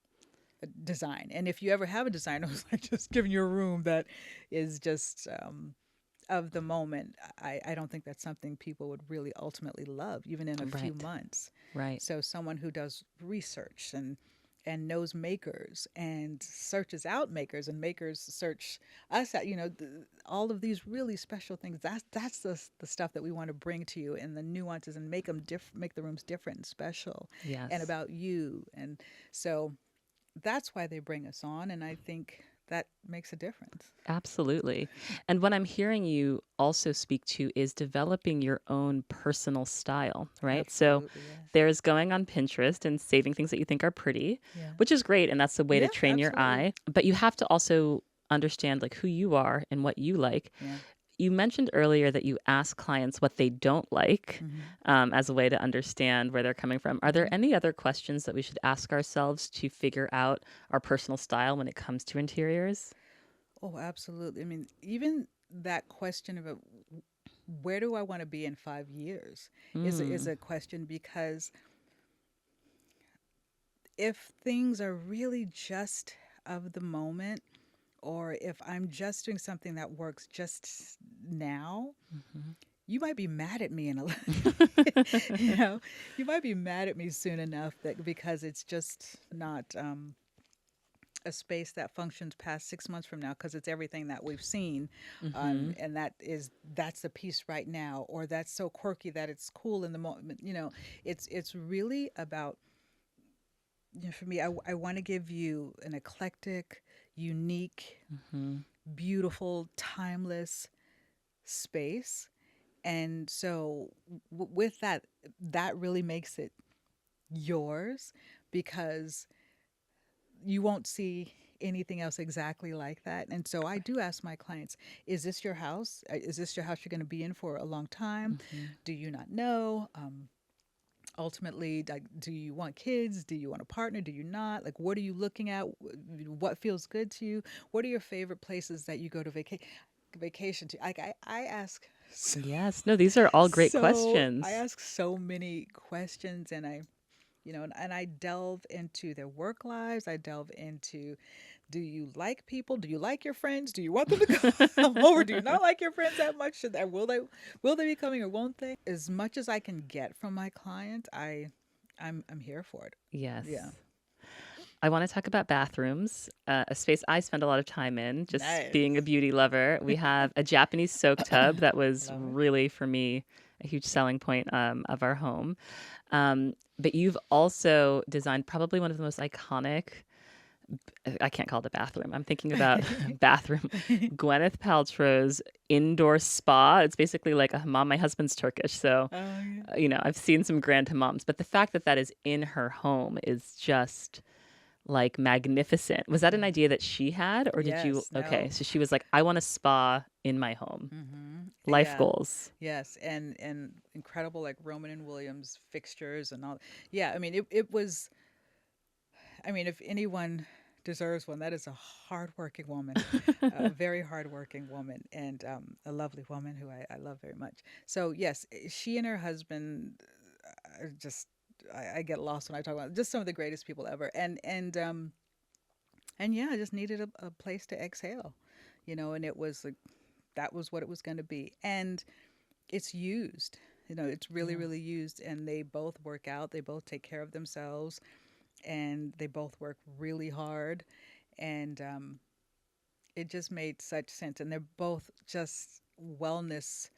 a design. And if you ever have a designer who's like just giving you a room that is just of the moment, I don't think that's something people would really ultimately love, even in a few Right. months. Right. So someone who does research and knows makers and searches out makers, and makers search us out, all of these really special things. That's the stuff that we want to bring to you, and the nuances, and make the rooms different and special, and Yes. about you. And so that's why they bring us on. And I think that makes a difference. Absolutely. And what I'm hearing you also speak to is developing your own personal style, right? So Absolutely, yes. there's going on Pinterest and saving things that you think are pretty, Yeah. which is great. And that's a way to Yeah, train your absolutely. eye. But you have to also understand like who you are and what you like. Yeah. You mentioned earlier that you ask clients what they don't like Hmm. as a way to understand where they're coming from. Are there Hmm. any other questions that we should ask ourselves to figure out our personal style when it comes to interiors? Oh, absolutely. I mean, even that question of where do I want to be in 5 years is Mm, a question, because if things are really just of the moment, or if I'm just doing something that works just now, you might be mad at me in a you know, you might be mad at me soon enough, that because it's just not a space that functions past 6 months from now, because it's everything that we've seen, mm-hmm. and that's the piece right now, or that's so quirky that it's cool in the moment. It's really about, for me, I want to give you an eclectic, unique, Mm-hmm. beautiful, timeless space. And so with that, that really makes it yours, because you won't see anything else exactly like that. And so I do ask my clients, is this your house? Is this your house you're going to be in for a long time? Mm-hmm. Do you not know? Ultimately, like, do you want kids? Do you want a partner? Do you not? Like, what are you looking at? What feels good to you? What are your favorite places that you go to vacation to? Like, I ask so, Yes. No, these are all great I questions. ask so many questions, and I delve into their work lives. I delve into, do you like people? Do you like your friends? Do you want them to come over? Do you not like your friends that much? Will they be coming, or won't they? As much as I can get from my client, I'm here for it. Yeah. Yes. I want to talk about bathrooms, a space I spend a lot of time in, just being a Nice. beauty lover. We have a Japanese soak tub that was Love it. really, for me, a huge selling point of our home. But you've also designed probably one of the most iconic, I can't call it a bathroom. I'm thinking about bathroom. Gwyneth Paltrow's indoor spa. It's basically like a hammam. My husband's Turkish, so Oh yeah. I've seen some grand hammams. But the fact that that is in her home is just like magnificent. Was that an idea that she had, or did you? Yes. Okay, No. so she was like, "I want a spa in my home." Mm-hmm. Life Yeah. goals. Yes. And incredible, like, Roman and Williams fixtures and all. Yeah. I mean, it was. I mean, if anyone deserves one, that is a hardworking woman, a very hardworking woman, and a lovely woman who I love very much. So yes, she and her husband are just. I get lost when I talk about just some of the greatest people ever, and yeah, I just needed a place to exhale, and it was like, that was what it was going to be, and it's used. It's really, Yes. really used, and they both work out. They both take care of themselves, and they both work really hard, and it just made such sense. And they're both just wellness,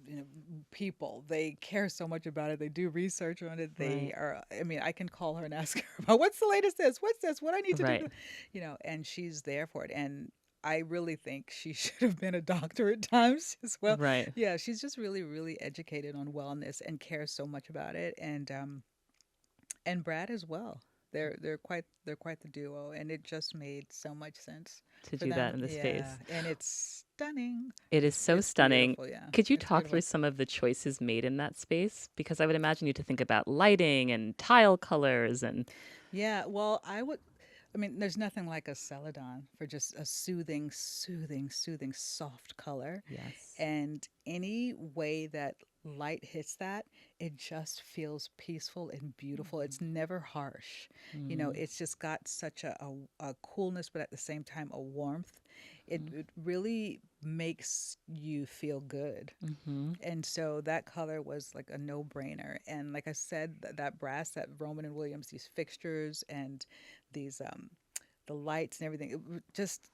you know, people. They care so much about it. They do research on it. They Right. are. I mean, I can call her and ask her about what's the latest this, what's this, what I need to do, Right. and she's there for it. And I really think she should have been a doctor at times as well. Right. Yeah, she's just really, really educated on wellness and cares so much about it. And Brad as well. They're quite the duo, and it just made so much sense To for do that them. in the Yeah, space. and it's stunning. It is so It's stunning. beautiful. Yeah, Could you it's talk through beautiful. some of the choices made in that space? Because I would imagine you to think about lighting and tile colors and Yeah, well, I mean, there's nothing like a celadon for just a soothing, soothing, soothing, soft color. yes. And any way that light hits that, it just feels peaceful and beautiful. It's never harsh. Mm-hmm. It's just got such a coolness, but at the same time, a warmth. It really makes you feel good. Mm-hmm. And so that color was like a no-brainer. And like I said, that brass, that Roman and Williams, these fixtures and these the lights and everything, just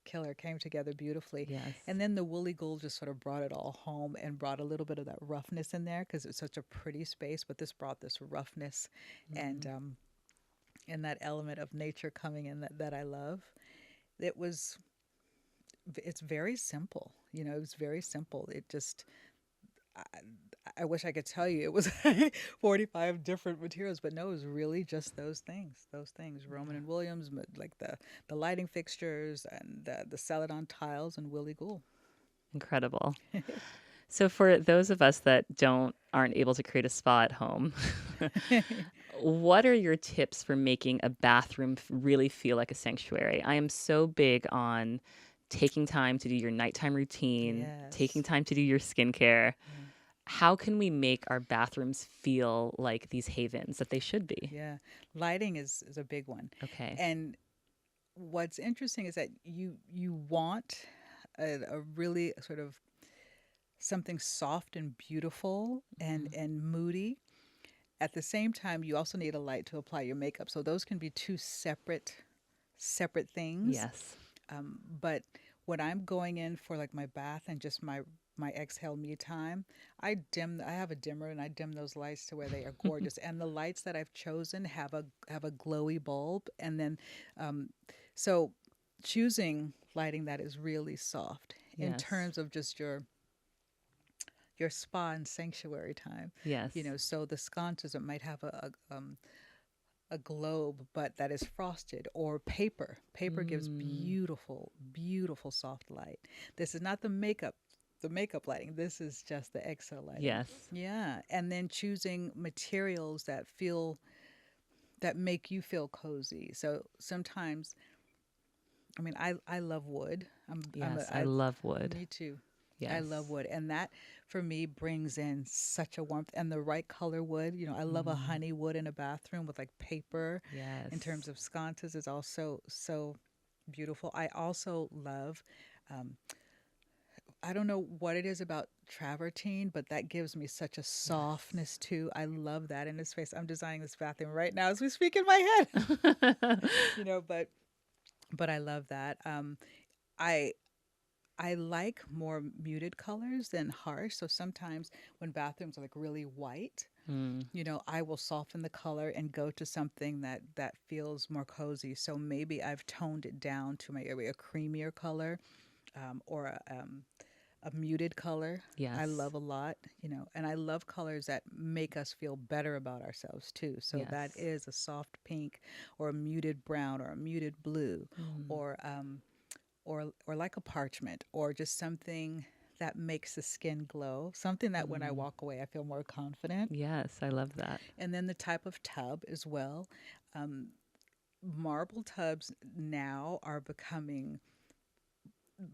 killer, came together beautifully. Yes. And then the woolly gold just sort of brought it all home and brought a little bit of that roughness in there, because it's such a pretty space, but this brought this roughness, and Mm-hmm. and that element of nature coming in that I love. It was, it's very simple. It was very simple. It just, I, I wish I could tell you it was 45 different materials, but no, it was really just those things. Roman and Williams, like the lighting fixtures and the celadon tiles and Willie Gould. Incredible. So for those of us that aren't able to create a spa at home, what are your tips for making a bathroom really feel like a sanctuary? I am so big on taking time to do your nighttime routine, taking Yes. time to do your skincare. How can we make our bathrooms feel like these havens that they should be? Yeah. Lighting is a big one. Okay. And what's interesting is that you want a really sort of something soft and beautiful and moody. At the same time, you also need a light to apply your makeup. So those can be two separate things. Yes. But when I'm going in for like my bath and just my exhale me time, I have a dimmer and I dim those lights to where they are gorgeous. And the lights that I've chosen have a glowy bulb. And then so choosing lighting that is really soft in Yes. terms of just your spa and sanctuary time. Yes. So the sconces, it might have a globe, but that is frosted, or paper. Paper gives Mm, beautiful, beautiful soft light. This is not the makeup lighting. This is just the exhale lighting. yes. Yeah, and then choosing materials that make you feel cozy. So sometimes, I mean, I love wood. Yes. I love wood. Me too. I Yes. love wood, and that for me brings in such a warmth and the right color wood. I love a Mm, honey wood in a bathroom with like paper. In terms yes. of sconces, is also so beautiful. I also love. Um, I don't know what it is about travertine, but that gives me such a Yes. softness too. I love that in this space. I'm designing this bathroom right now as we speak in my head. you know, but but I love that. I I like more muted colors than harsh. So sometimes when bathrooms are like really white, Mm, I will soften the color and go to something that feels more cozy. So maybe I've toned it down to maybe a creamier color, or a muted color. I yes. love a lot, and I love colors that make us feel better about ourselves too. So that Yes. is a soft pink, or a muted brown, or a muted blue, Mm, or or like a parchment, or just something that makes the skin glow, something that when I mm. walk away I feel more confident. Yes. I love that. And then the type of tub as well. um, Marble tubs now are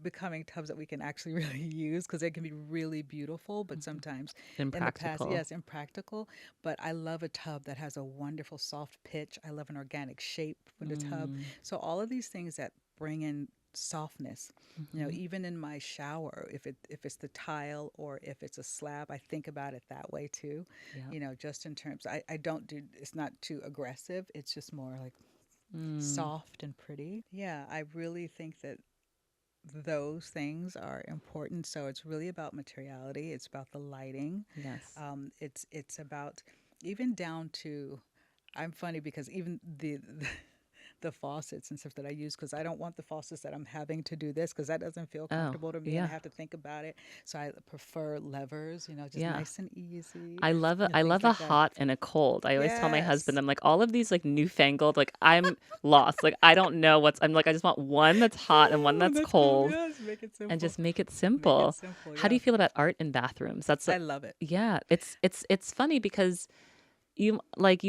becoming tubs that we can actually really use, because they can be really beautiful, but Mhm. sometimes in the past, Impractical. yes, impractical. But I love a tub that has a wonderful soft pitch. I love an organic shape in the tub. Mm, So all of these things that bring in softness, mhm. even in my shower, if it's the tile or if it's a slab, I think about it that way too. Yep. Just in terms, I don't do, it's not too aggressive, it's just more like Mm, soft and pretty. Yeah, I really think that those things are important. So it's really about materiality. It's about the lighting. yes. It's about, even down to. I'm funny because even the faucets and stuff that I use, because I don't want the faucets that I'm having to do this, because that doesn't feel Oh, comfortable to me and I yeah. have to think about it. So I prefer levers, just Yeah. nice and easy, I love a I things love a like that. hot and a cold. I always tell my husband, Yes. I'm like, all of these like newfangled, like I'm lost. Like I don't know I'm like, I just want one that's hot and one Oh, that's that's cool. cold Yes, make it and simple. just make it Make it simple. simple. How do Yeah. you feel about art in bathrooms? That's I love it. yeah, it's funny because you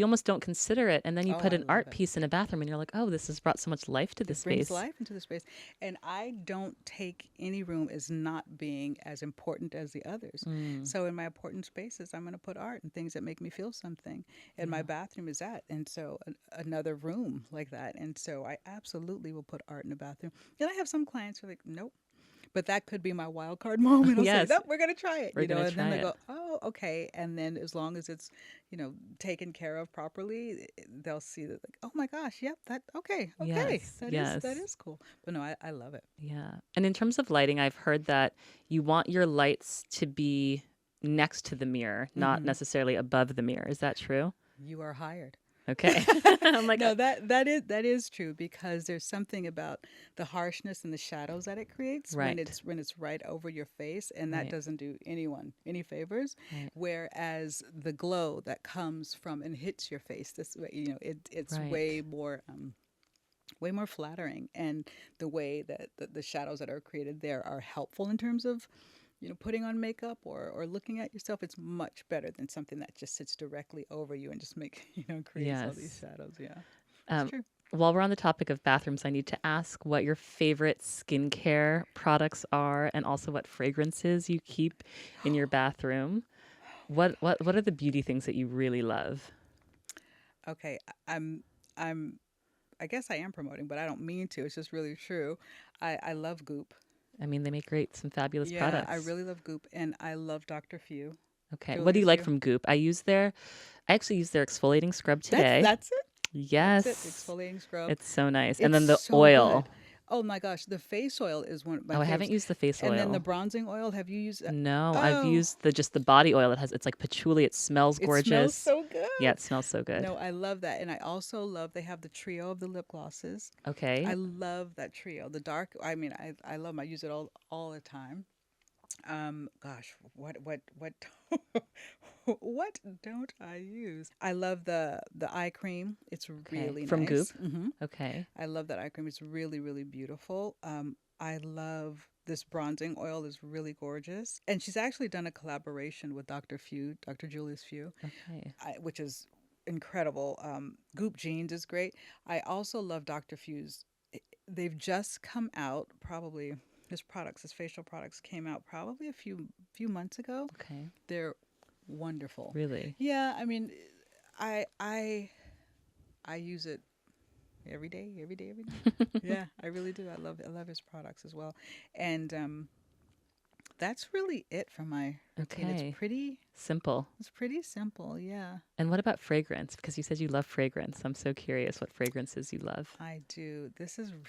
almost don't consider it and then you Oh, put I an love art it. piece in a bathroom and you're like, "Oh, this has brought so much life to this It brings space." life into the space. And I don't take any room as not being as important as the others. Mm, So in my important spaces, I'm going to put art and things that make me feel something. And my yeah. bathroom is that. And so another room like that. And so I absolutely will put art in the bathroom. And I have some clients who are like, nope. But that could be my wild card moment. I'll say, Yes, nope, we're going to try it, we're going to and then try they it. go, oh, okay. And then as long as it's, taken care of properly, they'll see that, like, oh my gosh, yep, that, okay, okay. Yes, That yes. is cool. But no, I love it. Yeah. And in terms of lighting, I've heard that you want your lights to be next to the mirror, not Mm-hmm. necessarily above the mirror. Is that true? You are hired. Okay. I'm like, No, that is true because there's something about the harshness and the shadows that it creates right, when it's right over your face, and that right, doesn't do anyone any favors. right, Whereas the glow that comes from and hits your face this way, it's right. way more flattering, and the way that the shadows that are created there are helpful in terms of putting on makeup or looking at yourself. It's much better than something that just sits directly over you and just creates all these Yes. shadows. Yeah, it's Um, true. while we're on the topic of bathrooms, I need to ask what your favorite skincare products are and also what fragrances you keep in your bathroom. What are the beauty things that you really love? Okay, I'm I guess I am promoting, but I don't mean to. It's just really true. I love Goop. I mean, they make some fabulous Yeah, I products. really love Goop, and I love Dr. Few, Okay. What do you Julia's like Few. from Goop? I actually used their exfoliating scrub That's today. that's it. That's it. The Yes. exfoliating scrub. It's so nice. And It's then the so oil. good. Oh my gosh, the face oil is one of my Oh, I haven't favorites. used the face And then the oil. bronzing oil, have you used that? No, I've Oh, used the body oil. It's like patchouli. It smells it smells gorgeous. so good. Yeah, it smells so good. No, I love that. And I also love they have the trio of the lip glosses. I Okay. love that trio. The dark, I mean, I love them. I use it all the time. Gosh, what what don't I use? I love the eye cream. It's Okay. really From nice. Goop. Okay. I love that eye cream. It's really beautiful. I love this bronzing oil is really gorgeous. And she's actually done a collaboration with Dr. Few, Dr. Julius Few, Okay. which is incredible. Goop Jeans is great. I also love Dr. Few's. They've just come out probably his facial products came out probably a few months ago. Okay. They're wonderful. Really? Yeah, I mean, I I I use it every day. Yeah, I really do. I love his products as well, and that's really it for my routine. Okay. Simple. It's pretty simple. Yeah, And what about fragrance? Because you said you love fragrance. I'm so curious what fragrances you love. I do. This is really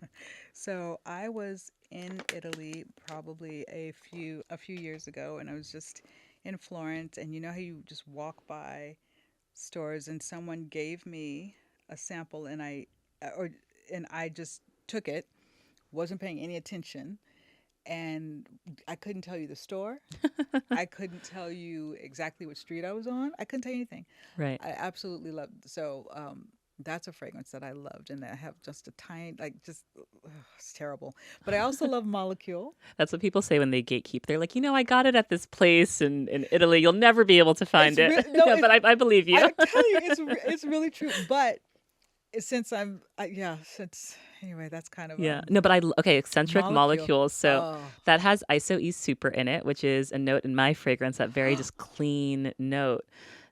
fun. So I was in Italy probably a few years ago, and I was just in Florence, and you know how you just walk by stores, and someone gave me a sample, or and I just took it, wasn't paying any attention, and I couldn't tell you the store. I couldn't tell you exactly what street I was on. I couldn't tell you anything. Right. I absolutely loved. So that's a fragrance that I loved, and I have just a tiny, like, just it's terrible. But I also love Molecule. That's what people say when they gatekeep. They're like, I got it at this place in Italy. You'll never be able to find it. No, Yeah, but I believe you. I tell you, it's really true. But since since anyway, that's kind of Yeah. No, but okay, eccentric Molecule. molecules. So Oh, that has iso e super in it, which is a note in my fragrance, that very just clean note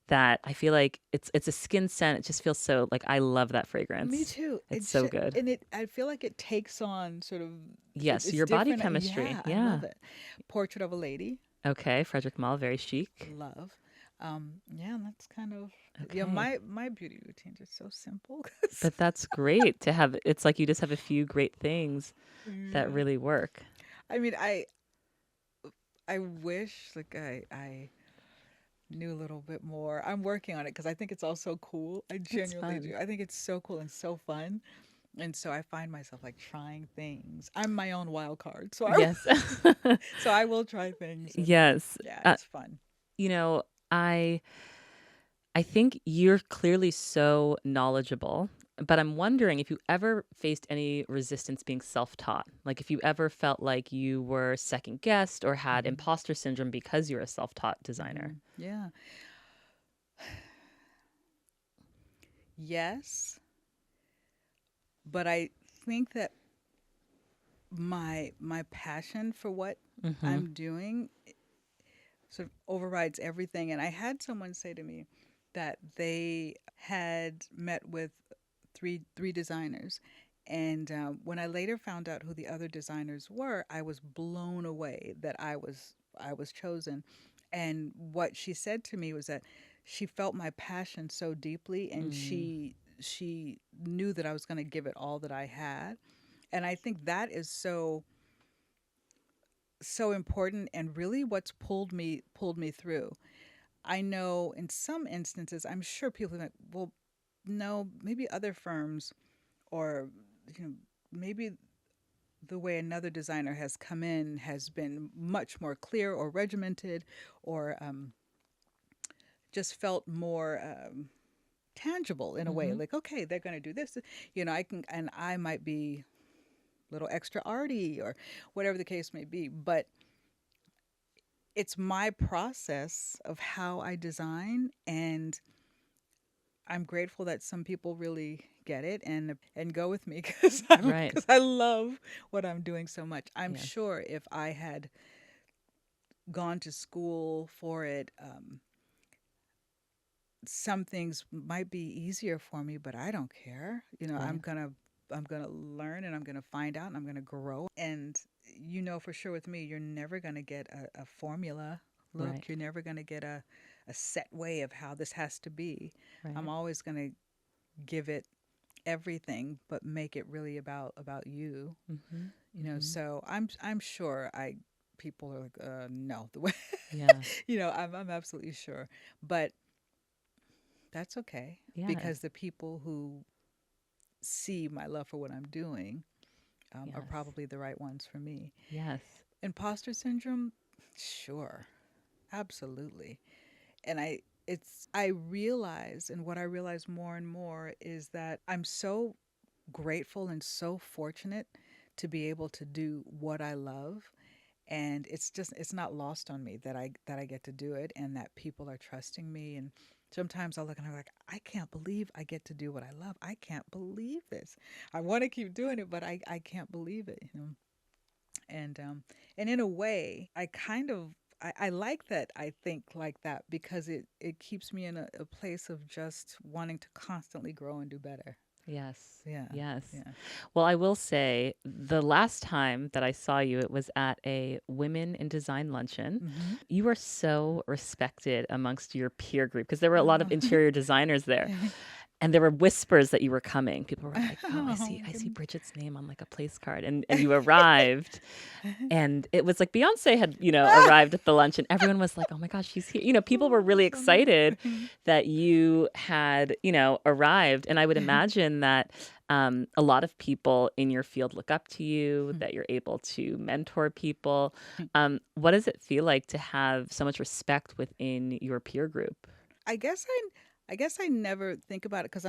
that I feel like it's a skin scent. It just feels so like I love that me fragrance. too. It's so good. And I feel like it takes on sort of Yes, it's your body different. chemistry. Yeah, I Yeah. love it. Portrait of a Lady, Okay, Frederick Malle, very chic. love. Yeah, and that's kind of Okay. my beauty routines are so simple. But that's great to have. It's like you just have a few great things that Yeah. really work. I mean, I wish like I knew a little bit more. I'm working on it because I think it's all so cool. I It's genuinely fun. do. I think it's so cool and so fun. And so I find myself like trying things. I'm my own wild card. Yes. So I will try things, and Yes. yeah, Uh, it's fun. you know, I I think you're clearly so knowledgeable, but I'm wondering if you ever faced any resistance being self-taught. Like if you ever felt like you were second guessed or had Hmm. imposter syndrome because you're a self-taught designer. Yeah. Yes, but I think that my passion for what Mhm. I'm doing sort of overrides everything. And I had someone say to me that they had met with three designers, and when I later found out who the other designers were, I was blown away that I was chosen. And what she said to me was that she felt my passion so deeply, and Mm. she knew that I was going to give it all that I had. And I think that is so important, and really what's pulled me through. I know in some instances, I'm sure people think, well, no, maybe other firms, or you know, maybe the way another designer has come in has been much more clear or regimented, or just felt more tangible in a way. Mm-hmm. Like, okay, they're going to do this. I can, and I might be a little extra arty or whatever the case may be, but it's my process of how I design, and I'm grateful that some people really get it and go with me because Right. I love what I'm doing so much. I'm Yes. sure if I had gone to school for it, some things might be easier for me, but I don't care. Right. I'm gonna learn, and I'm gonna find out, and I'm gonna grow. And for sure with me, you're never gonna get a formula Right. look. You're never gonna get a set way of how this has to be. I'm Right. always gonna give it everything, but make it really about you. Mm-hmm. Mm-hmm. So I'm sure I people are like, no, the way, Yeah. I'm absolutely sure, but that's okay, Yes. because the people who see my love for what I'm doing are Yes. probably the right ones for me. Yes. Imposter syndrome, sure, absolutely. And I realize, and what I realize more and more is that I'm so grateful and so fortunate to be able to do what I love, and it's not lost on me that I get to do it, and that people are trusting me. And sometimes I look and I'm like, I can't believe I get to do what I love. I can't believe this. I want to keep doing it, but I can't believe it. And in a way, I like that I think like that, because it keeps me in a place of just wanting to constantly grow and do better. Yes. Yeah. Yes. Yeah. Well, I will say the last time that I saw you, it was at a Women in Design luncheon. Mm-hmm. You were so respected amongst your peer group because there were a lot of Oh. interior designers there. And there were whispers that you were coming. People were like, "Oh, I Oh see my I see goodness. Bridget's name on like a place card." And you arrived, and it was like Beyonce had, arrived at the lunch, and everyone was like, "Oh my gosh, she's here." People were Oh, really so nice. excited that you had, arrived. And I would imagine that a lot of people in your field look up to you, that you're able to mentor people. What does it feel like to have so much respect within your peer group? I guess I never think about it because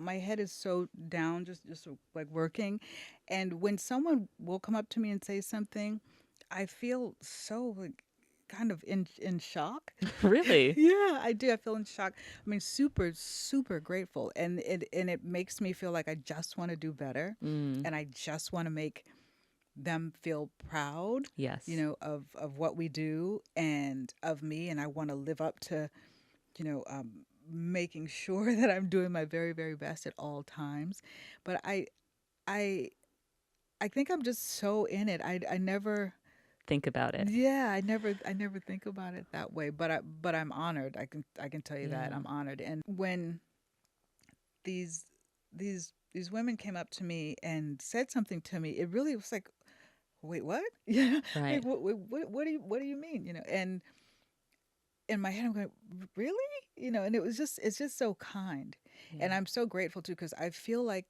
my head is so down, just like working, and when someone will come up to me and say something, I feel so like kind of in shock. Really? Yeah, I do. I feel in shock. I mean, super super grateful, and it makes me feel like I just want to do better, Mm, and I just want to make them feel proud, yes. of what we do and of me, and I want to live up to you know, um, making sure that I'm doing my very, very best at all times. But I, I think I'm just so in it. I never, Think about it. yeah, I never think about it that way. But I'm honored. I can tell you that Yeah. I'm honored. And when these, these women came up to me and said something to me, it really was like, wait, what? Yeah, like Right. what do you mean? And in my head I'm going, really? And it's just so kind. And Yeah. I'm so grateful too, because I feel like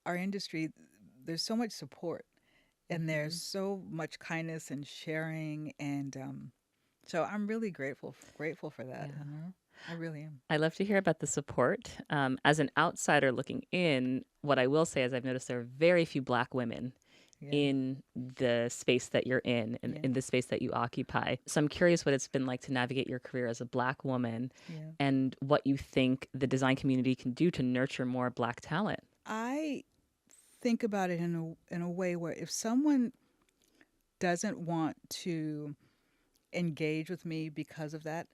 our industry, there's so much support, and there's Hmm. so much kindness and sharing, and so I'm really grateful for that. Yeah. I really am. I love to hear about the support. As an outsider looking in, what I will say is I've noticed there are very few Black women Yeah. in the space that you're in and Yeah. in the space that you occupy. So I'm curious what it's been like to navigate your career as a Black woman Yeah. and what you think the design community can do to nurture more Black talent. I think about it in a way where if someone doesn't want to engage with me because of that,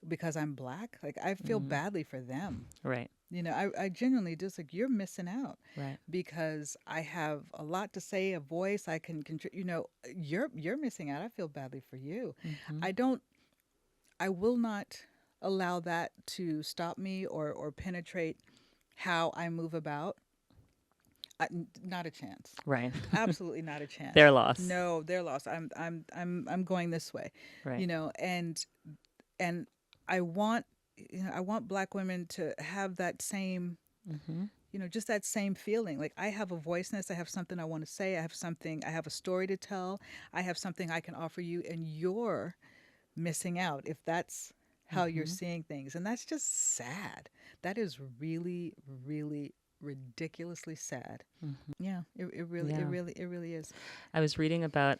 because I'm Black, like I feel Mm, badly for them. right. I genuinely just like, you're missing out, Right. because I have a lot to say, a voice I can contribute. You're missing out. I feel badly for you. Hmm. I don't. I will not allow that to stop me or penetrate how I move about. Not a chance. Right. Absolutely not a chance. Their loss. No, they're lost. I'm going this way. Right. And I want I want Black women to have that same Mm-hmm. Just that same feeling. Like I have a voiceness, I have something I want to say, I have a story to tell, I have something I can offer you, and you're missing out if that's how you're Mm-hmm. seeing things. And that's just sad. That is really, really ridiculously sad. Mm-hmm. Yeah, Yeah. it really is. I was reading about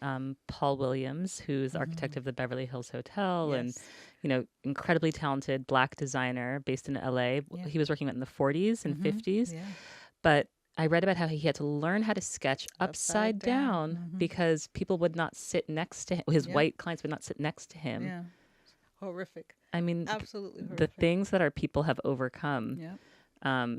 Paul Williams, who's architect Hmm. of the Beverly Hills Hotel, and Yes. incredibly talented black designer based in LA. Yeah. He was working in the 40s and Hmm. 50s, Yeah. but I read about how he had to learn how to sketch Upside upside down. down Hmm. because people would not sit next to him. His Yep. white clients would not sit next to him. Yeah. Horrific. I mean, Absolutely the horrific. things that our people have overcome, Yeah.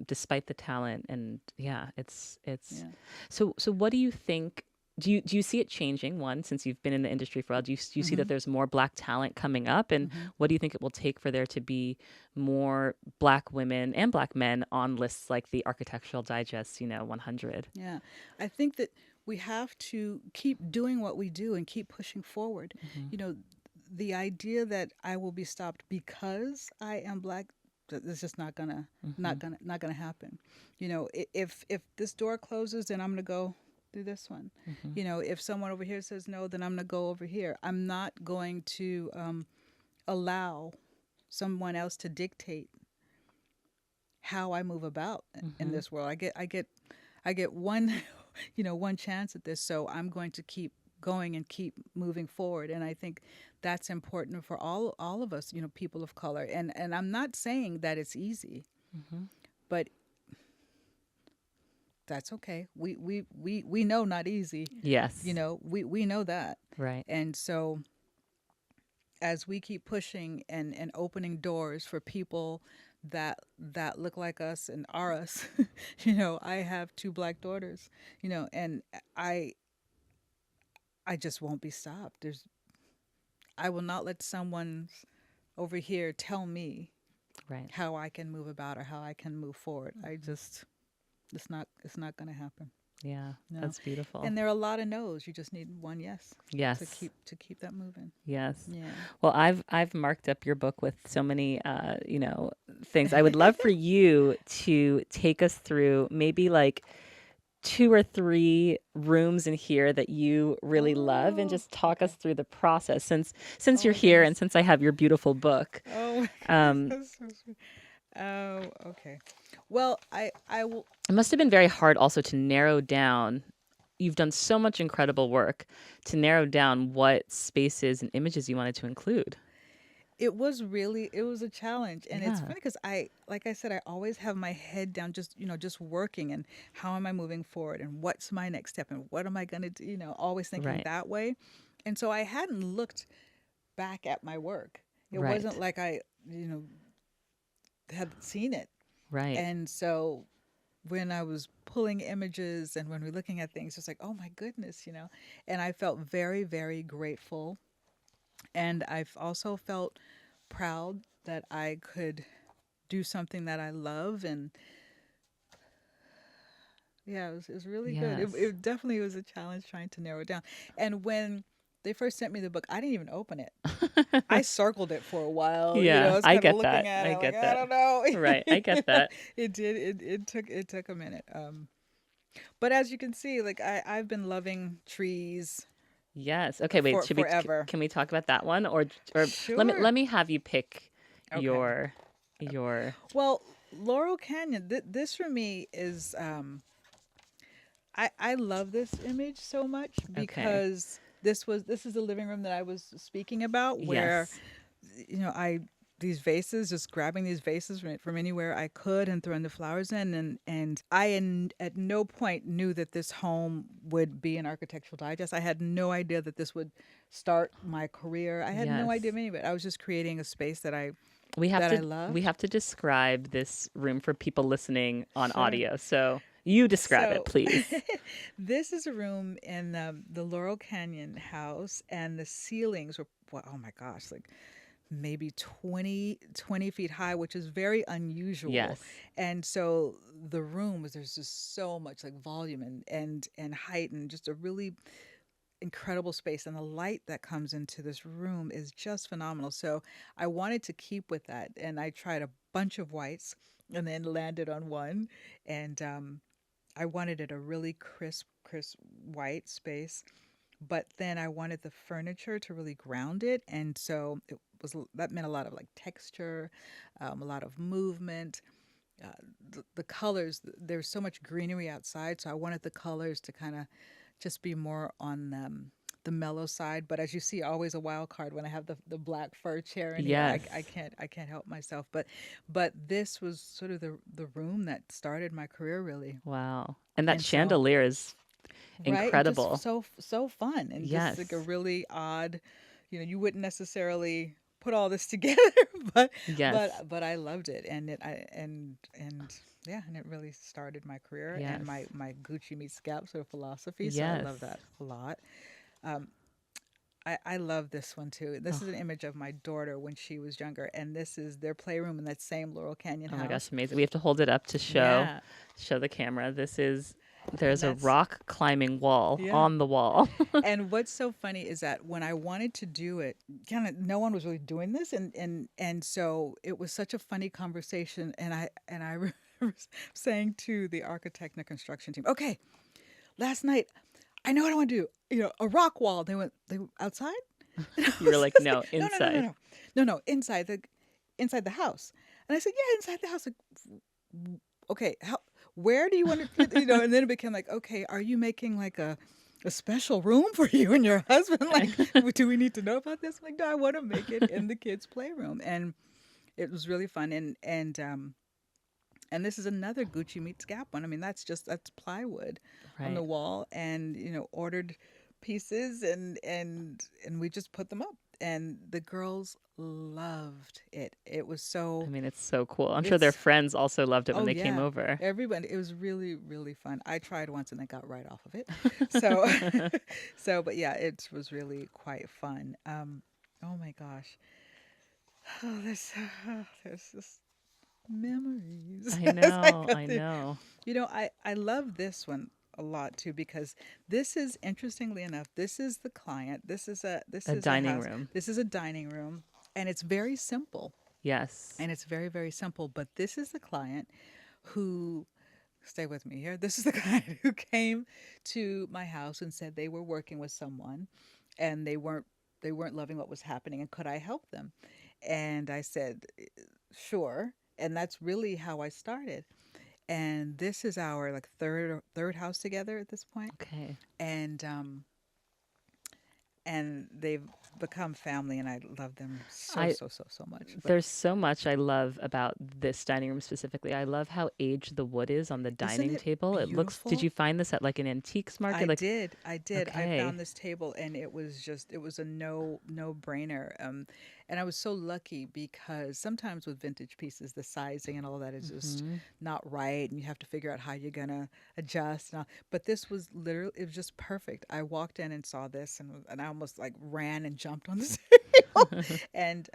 despite the talent, and yeah, it's. Yeah. So what do you think? Do you see it changing? One, since you've been in the industry for a while, do you see Hmm. that there's more black talent coming up, and Hmm. what do you think it will take for there to be more black women and black men on lists like the Architectural Digest, 100? Yeah. I think that we have to keep doing what we do and keep pushing forward. Mm-hmm. You know, the idea that I will be stopped because I am black, that's just Mm-hmm. not gonna happen. If this door closes, then I'm gonna go through this one. Mm-hmm. If someone over here says no, then I'm gonna go over here. I'm not going to allow someone else to dictate how I move about in Mm-hmm. this world. I get one, one chance at this, so I'm going to keep going and keep moving forward. And I think that's important for all of us, people of color. And I'm not saying that it's easy, Mm-hmm. but that's okay. We know not easy. Yes. We know that. Right. And so as we keep pushing and opening doors for people that look like us and are us, I have two black daughters, and I I just won't be stopped. I will not let someone over here tell me Right. how I can move about or how I can move forward. I Mm-hmm. just it's not going to happen. Yeah, No. that's beautiful. And there are a lot of no's. You just need one yes Yes. to keep that moving. Yes. Yeah. Well, I've marked up your book with so many things. I would love for you to take us through maybe like two or three rooms in here that you really love and Oh, just talk us okay. through the process since Oh you're my here and goodness. since I have your beautiful book. Oh my goodness. Um, That's so sweet. Oh, okay. Well, I will. it must have been very hard also to narrow down. You've done so much incredible work to narrow down what spaces and images you wanted to include. It was a challenge, and it's Yeah. funny because like I said, I always have my head down, just working, and how am I moving forward, and what's my next step, and what am I gonna do? Always thinking Right. that way, and so I hadn't looked back at my work. It wasn't Right. like I, you know, had seen it, Right. and so when I was pulling images and when we're looking at things, it's like, oh my goodness, and I felt very, very grateful, and I've also felt proud that I could do something that I love. And yeah, it was really good. Yes. It definitely was a challenge trying to narrow it down. And when they first sent me the book, I didn't even open it. I circled it for a while. I Yeah, was I kind of get looking that. at I it like, get I that. don't know. Right. I get that. It did. It took a minute. But as you can see, like I've been loving trees Yes. Okay, wait. for Should we forever. can we talk about that one or Sure. let me have you pick Okay. your Well, Laurel Canyon. This for me is I love this image so much okay. because this is the living room that I was speaking about where Yes. I these vases, just grabbing these vases from anywhere I could and throwing the flowers in, and at no point knew that this home would be an Architectural Digest. I had no idea that this would start my career. I had no idea Yes. of any of it. I was just creating a space We have that I we loved. have to describe this room for people listening on Sure. audio. So, you describe it, So please. this is a room in the Laurel Canyon house, and the ceilings were, well, oh my gosh, like maybe 20 feet high, which is very unusual. Yes. And so the room was, there's just so much like volume and height, and just a really incredible space, and the light that comes into this room is just phenomenal. So I wanted to keep with that, and I tried a bunch of whites. and then landed on one. And I wanted it a really crisp white space, but then I wanted the furniture to really ground it, and so that meant a lot of like texture, a lot of movement. Uh, the colors, there's so much greenery outside, so I wanted the colors to kind of just be more on the mellow side. But as you see, always a wild card when I have the black fur chair in here. Yes. I can't help myself. But this was sort of the room that started my career really. Wow. And that And so chandelier is right, and just incredible. so fun, and just like a Yes. really odd, you wouldn't necessarily put all this together, but Yes. I loved it, and it I and yeah, and it really started my career and Yes. my Gucci meets Gap sort of philosophy. So I Yes. love that a lot. Um, I love this one too. This Oh, is an image of my daughter when she was younger, and this is their playroom in that same Laurel Canyon oh my gosh, house. amazing. We have to hold it up to Yeah, show the camera. and There's a that's rock climbing wall yeah. on the wall. And what's so funny is that when I wanted to do it, kind of no one was really doing this, and so it was such a funny conversation. And I remember saying to the architect and the construction team, "Okay, last night I know what I want to do. A rock wall." They went outside. And I You were was like, just like, no, "No, no, no, no, inside. no, no, no, inside the house." And I said, "Yeah, inside the house." Like, okay, where do you want to and then it became like, okay, are you making like a special room for you and your husband? Like, do we need to know about this? I'm like, no, I want to make it in the kids playroom. And it was really fun. And this is another Gucci meets Gap one. I mean, that's plywood on the Right. wall, and ordered pieces, and we just put them up, and the girls loved it. It was I so mean, it's so cool. I'm sure their it's friends also loved it when Oh they came yeah, over. everybody. It was really really fun. I tried once and then got right off of it. So, but yeah, it was really quite fun. Oh my gosh, oh, there's just memories. I As I know. go I through. know. I love this one a lot too, because this is, interestingly enough, this is the client. This A is a dining house. room. This is a dining room, and it's very simple. Yes. And it's very very simple. But this is the client who, stay with me here. This is the guy who came to my house and said they were working with someone, and they weren't loving what was happening, and could I help them? And I said, sure. And that's really how I started. And this is our like third house together at this point. Okay. And they've become family, and I love them so I so so so much. But There's so much I love about this dining room specifically. I love how aged the wood is on the isn't dining it table. Did beautiful? you find this at like an antiques I market? Like, did. I did. I okay. found this table, and it was a no brainer. And I was so lucky because sometimes with vintage pieces, the sizing and all that is just Hmm. not right, and you have to figure out how you're gonna adjust. But this was literally, it was just perfect. I walked in and saw this, and I almost like ran and jumped on the table. And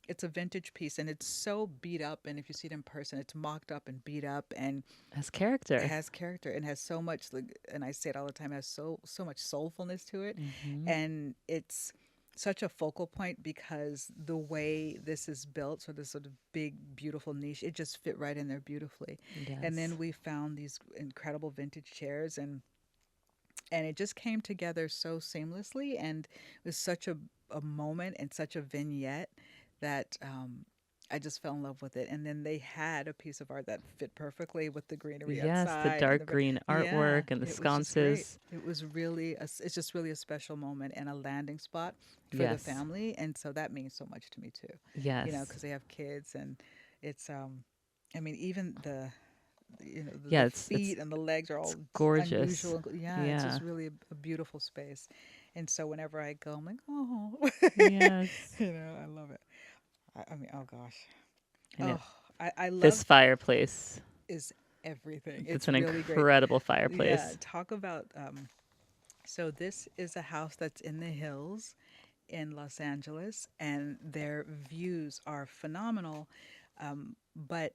it's a vintage piece, and it's so beat up. And if you see it in person, it's mocked up and beat up, and As it character. has character and has so much, like, and I say it all the time, it has so much soulfulness to it. Hmm. And it's such a focal point because the way this is built, so this sort of big beautiful niche, it just fit right in there beautifully. And Yes. then we found these incredible vintage chairs, and it just came together so seamlessly, and it was such a moment and such a vignette that I just fell in love with it. And then they had a piece of art that fit perfectly with the greenery Yes, the outside and dark green yeah, artwork and the it was just great. sconces. It was really it's just really a special moment and a landing spot for the Yes. family, and so that means so much to me too. Yes. Because they have kids, and it's I mean, even the Yeah, feet and the legs are it's all gorgeous. unusual. Yeah, it's Yeah. just really a beautiful space. And so whenever I go, I'm like, oh, Yes. I love it. I mean, oh gosh, And oh, I this love fireplace. is everything. It's It's an really great. incredible Yeah, fireplace. talk about. So this is a house that's in the hills in Los Angeles, and their views are phenomenal. But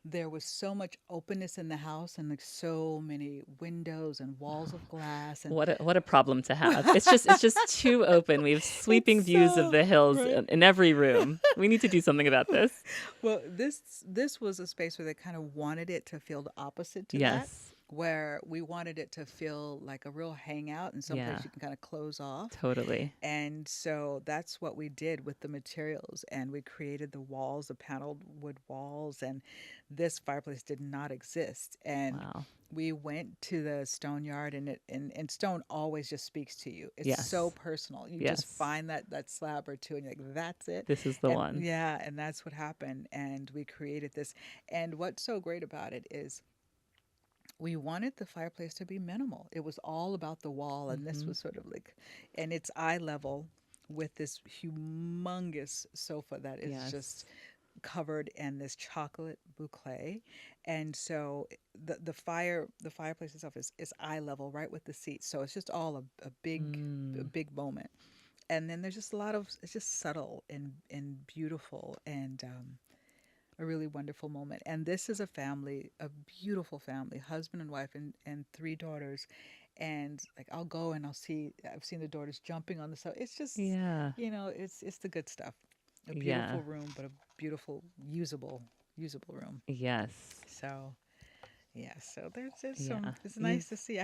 there was so much openness in the house and like so many windows and walls of glass and What a problem to have. It's just too open. We have sweeping it's views of so the hills right. in every room. We need to do something about this. Well, this was a space where they kind of wanted it to feel the opposite to that, Yes. where we wanted it to feel like a real hangout and someplace Yeah. you can kind of close off. Totally. And so that's what we did with the materials. And we created the walls, the paneled wood walls. And this fireplace did not exist. And Wow. we went to the stone yard, and and stone always just speaks to you. It's so Yes. personal. You just Yes. find that slab or two, and you're like, that's it. This is the And one. yeah, and that's what happened. And we created this. And what's so great about it is we wanted the fireplace to be minimal. It was all about the wall, and this Hmm. was sort of like, and it's eye level with this humongous sofa that is Yes. just covered in this chocolate boucle. And so the fireplace itself is eye level right with the seats. So it's just all a Mm. big moment. And then there's just a lot of, it's just subtle and beautiful, and a really wonderful moment. And this is a family, a beautiful family, husband and wife, and three daughters. And like I'll go and I've seen the daughters jumping on the sofa. It's just, Yeah. it's the good stuff. A Yeah. beautiful room, but a beautiful usable room. Yes. So yeah, so there's some. Yeah. It's You've nice to see.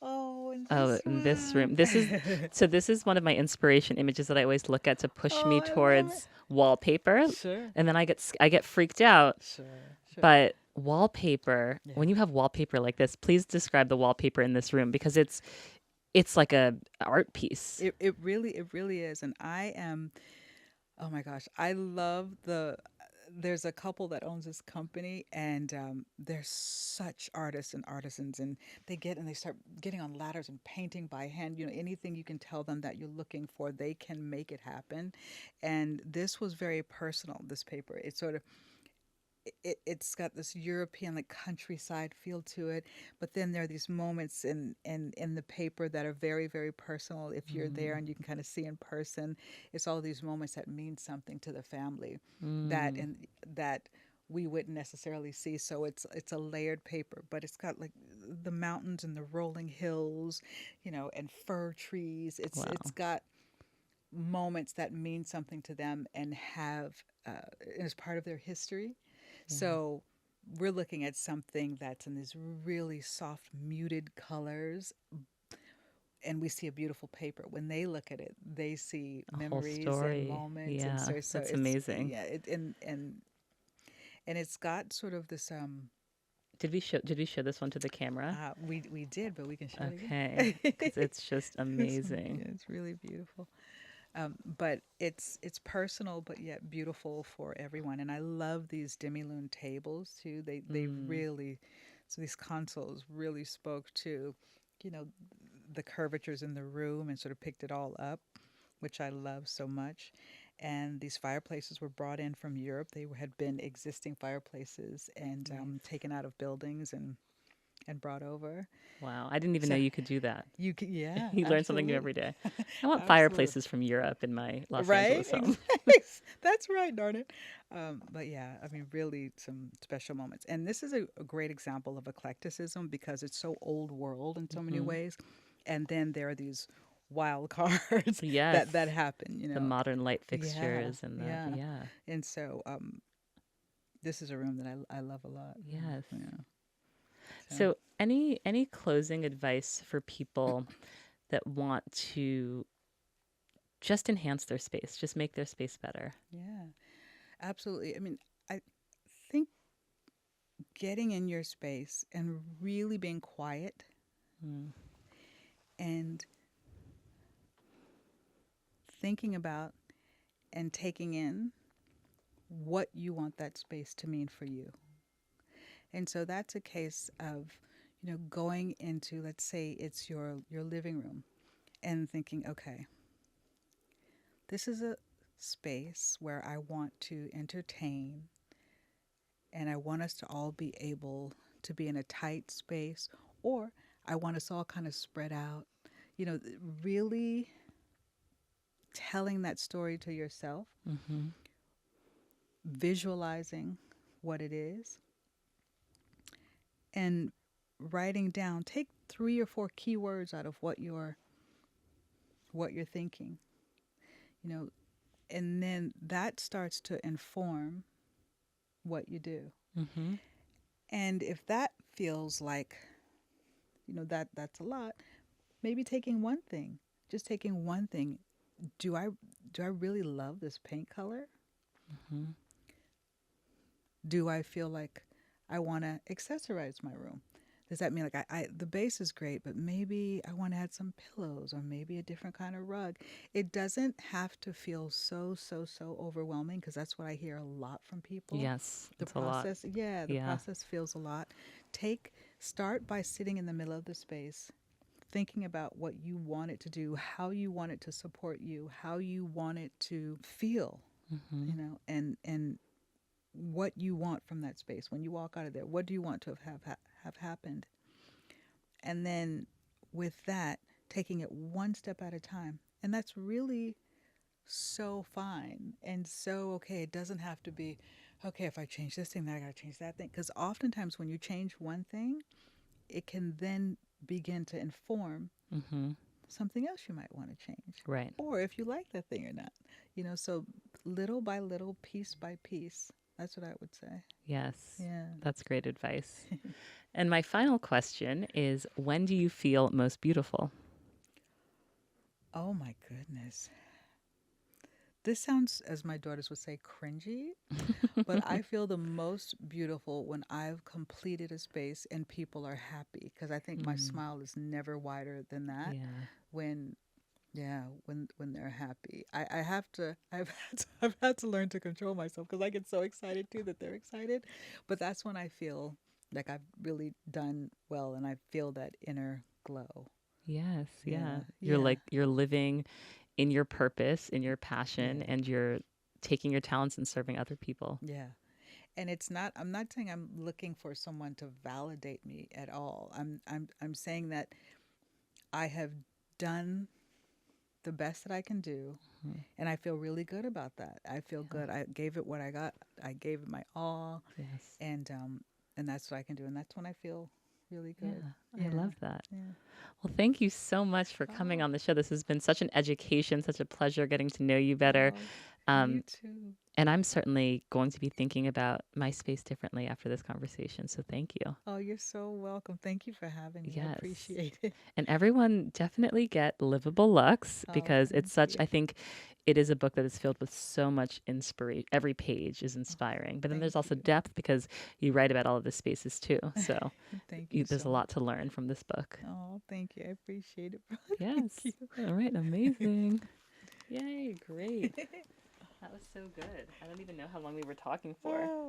Oh, and Oh, this in this one. room. This is one of my inspiration images that I always look at to push Oh, me I love it. towards wallpaper, Sure, and then I get freaked out. sure. But wallpaper, Yeah. when you have wallpaper like this, please describe the wallpaper in this room because it's like a art piece. It really is. And I am, oh my gosh, I love there's a couple that owns this company, and they're such artists and artisans, and they start getting on ladders and painting by hand. Anything you can tell them that you're looking for, they can make it happen. And this was very personal, this paper. It's sort of, it's got this European like countryside feel to it, but then there are these moments in the paper that are very very personal. If you're there Mm, and you can kind of see in person, it's all these moments that mean something to the family, that mm, and that we wouldn't necessarily see. So it's a layered paper, but it's got like the mountains and the rolling hills, and fir trees. It's wow. got moments that mean something to them and have and is part of their history. Yeah. So we're looking at something that's in these really soft, muted colors, and we see a beautiful paper. When they look at it, they see A whole memories and story. moments, and Yeah, so that's it's amazing. yeah, and it's got sort of this Did we show this one to the camera? we did, but we can show it Okay, again. because it's just amazing. Yeah, it's really beautiful. But it's personal, but yet beautiful for everyone. And I love these demi-lune tables too. They Mm, really, so these consoles really spoke to, you know, the curvatures in the room and sort of picked it all up, which I love so much. And these fireplaces were brought in from Europe. They had been existing fireplaces and nice. taken out of buildings and brought over. Wow, I didn't even know So you could do that. you can, yeah, You learn something new absolutely, every day. I want absolutely. fireplaces from Europe in my Los Right? Angeles home. Exactly. That's right, darn it. But yeah, I mean, really some special moments. And this is a great example of eclecticism because it's so old world in so many Hmm. ways. And then there are these wild cards that Yes, the happen. modern light Yeah, fixtures and the yeah. yeah. And so this is a room that I love a lot. Yes. Yeah. So So, any closing advice for people that want to just enhance their space, just make their space better? yeah, absolutely. I mean, I think getting in your space and really being quiet Mm, and thinking about and taking in what you want that space to mean for you. And so that's a case of, going into, let's say it's your living room, and thinking, okay, this is a space where I want to entertain, and I want us to all be able to be in a tight space, or I want us all kind of spread out. Really telling that story to yourself, mm-hmm. visualizing what it is, and writing down, take 3 or 4 keywords out of what you're thinking, you know, and then that starts to inform what you do. Mm-hmm. And if that feels like, that's a lot, maybe taking one thing, just taking one thing. Do I really love this paint color? Mm-hmm. Do I feel like I want to accessorize my room? Does that mean like the base is great, but maybe I want to add some pillows or maybe a different kind of rug? It doesn't have to feel so overwhelming, because that's what I hear a lot from people. Yes, The it's a lot. process, yeah, the Yeah. process feels a lot. Start by sitting in the middle of the space, thinking about what you want it to do, how you want it to support you, how you want it to feel, Mm-hmm. and what you want from that space when you walk out of there. What do you want to have happened? And then with that, taking it one step at a time. And that's really so fine and so okay. It doesn't have to be, okay, if I change this thing, then I got to change that thing. Because oftentimes when you change one thing, it can then begin to inform Mm-hmm. something else you might want to change. Right. Or if you like that thing or not. So little by little, piece by piece. That's what I would say. Yes. Yeah. That's great advice. And my final question is, when do you feel most beautiful? Oh my goodness. This sounds, as my daughters would say, cringy, but I feel the most beautiful when I've completed a space and people are happy, because I think my Mm, smile is never wider than that. yeah. When Yeah, when they're happy. I have to I've had to learn to control myself, because I get so excited too that they're excited. But that's when I feel like I've really done well and I feel that inner glow. Yes. Yeah. Yeah. Yeah. You're living in your purpose, in your passion, Yeah. and you're taking your talents and serving other people. Yeah. And I'm not saying I'm looking for someone to validate me at all. I'm saying that I have done the best that I can do, Mhm. and I feel really good about that. I feel Yeah. good. I gave it what I got. I gave it my all, Yes. and that's what I can do, and that's when I feel really good. Yeah. I Yeah, love that. yeah. Well, thank you so much for coming Oh, on the show. This has been such an education, such a pleasure getting to know you better. oh, you Um, too. and I'm certainly going to be thinking about my space differently after this conversation. So thank you. Oh, you're so welcome. Thank you for having me. I Yes. appreciate it. And everyone definitely get Livable Luxe, Oh, because thank it's such, you. I think it is a book that is filled with so much inspiration. Every page is Oh, inspiring. But then thank there's also you. depth, because you write about all of the spaces too. So Thank you there's so a much. lot to learn from this book. Oh, thank you. I appreciate it. Thank Yes. you. All right. Amazing. Yay. Great. That was so good. I don't even know how long we were talking for. Oh,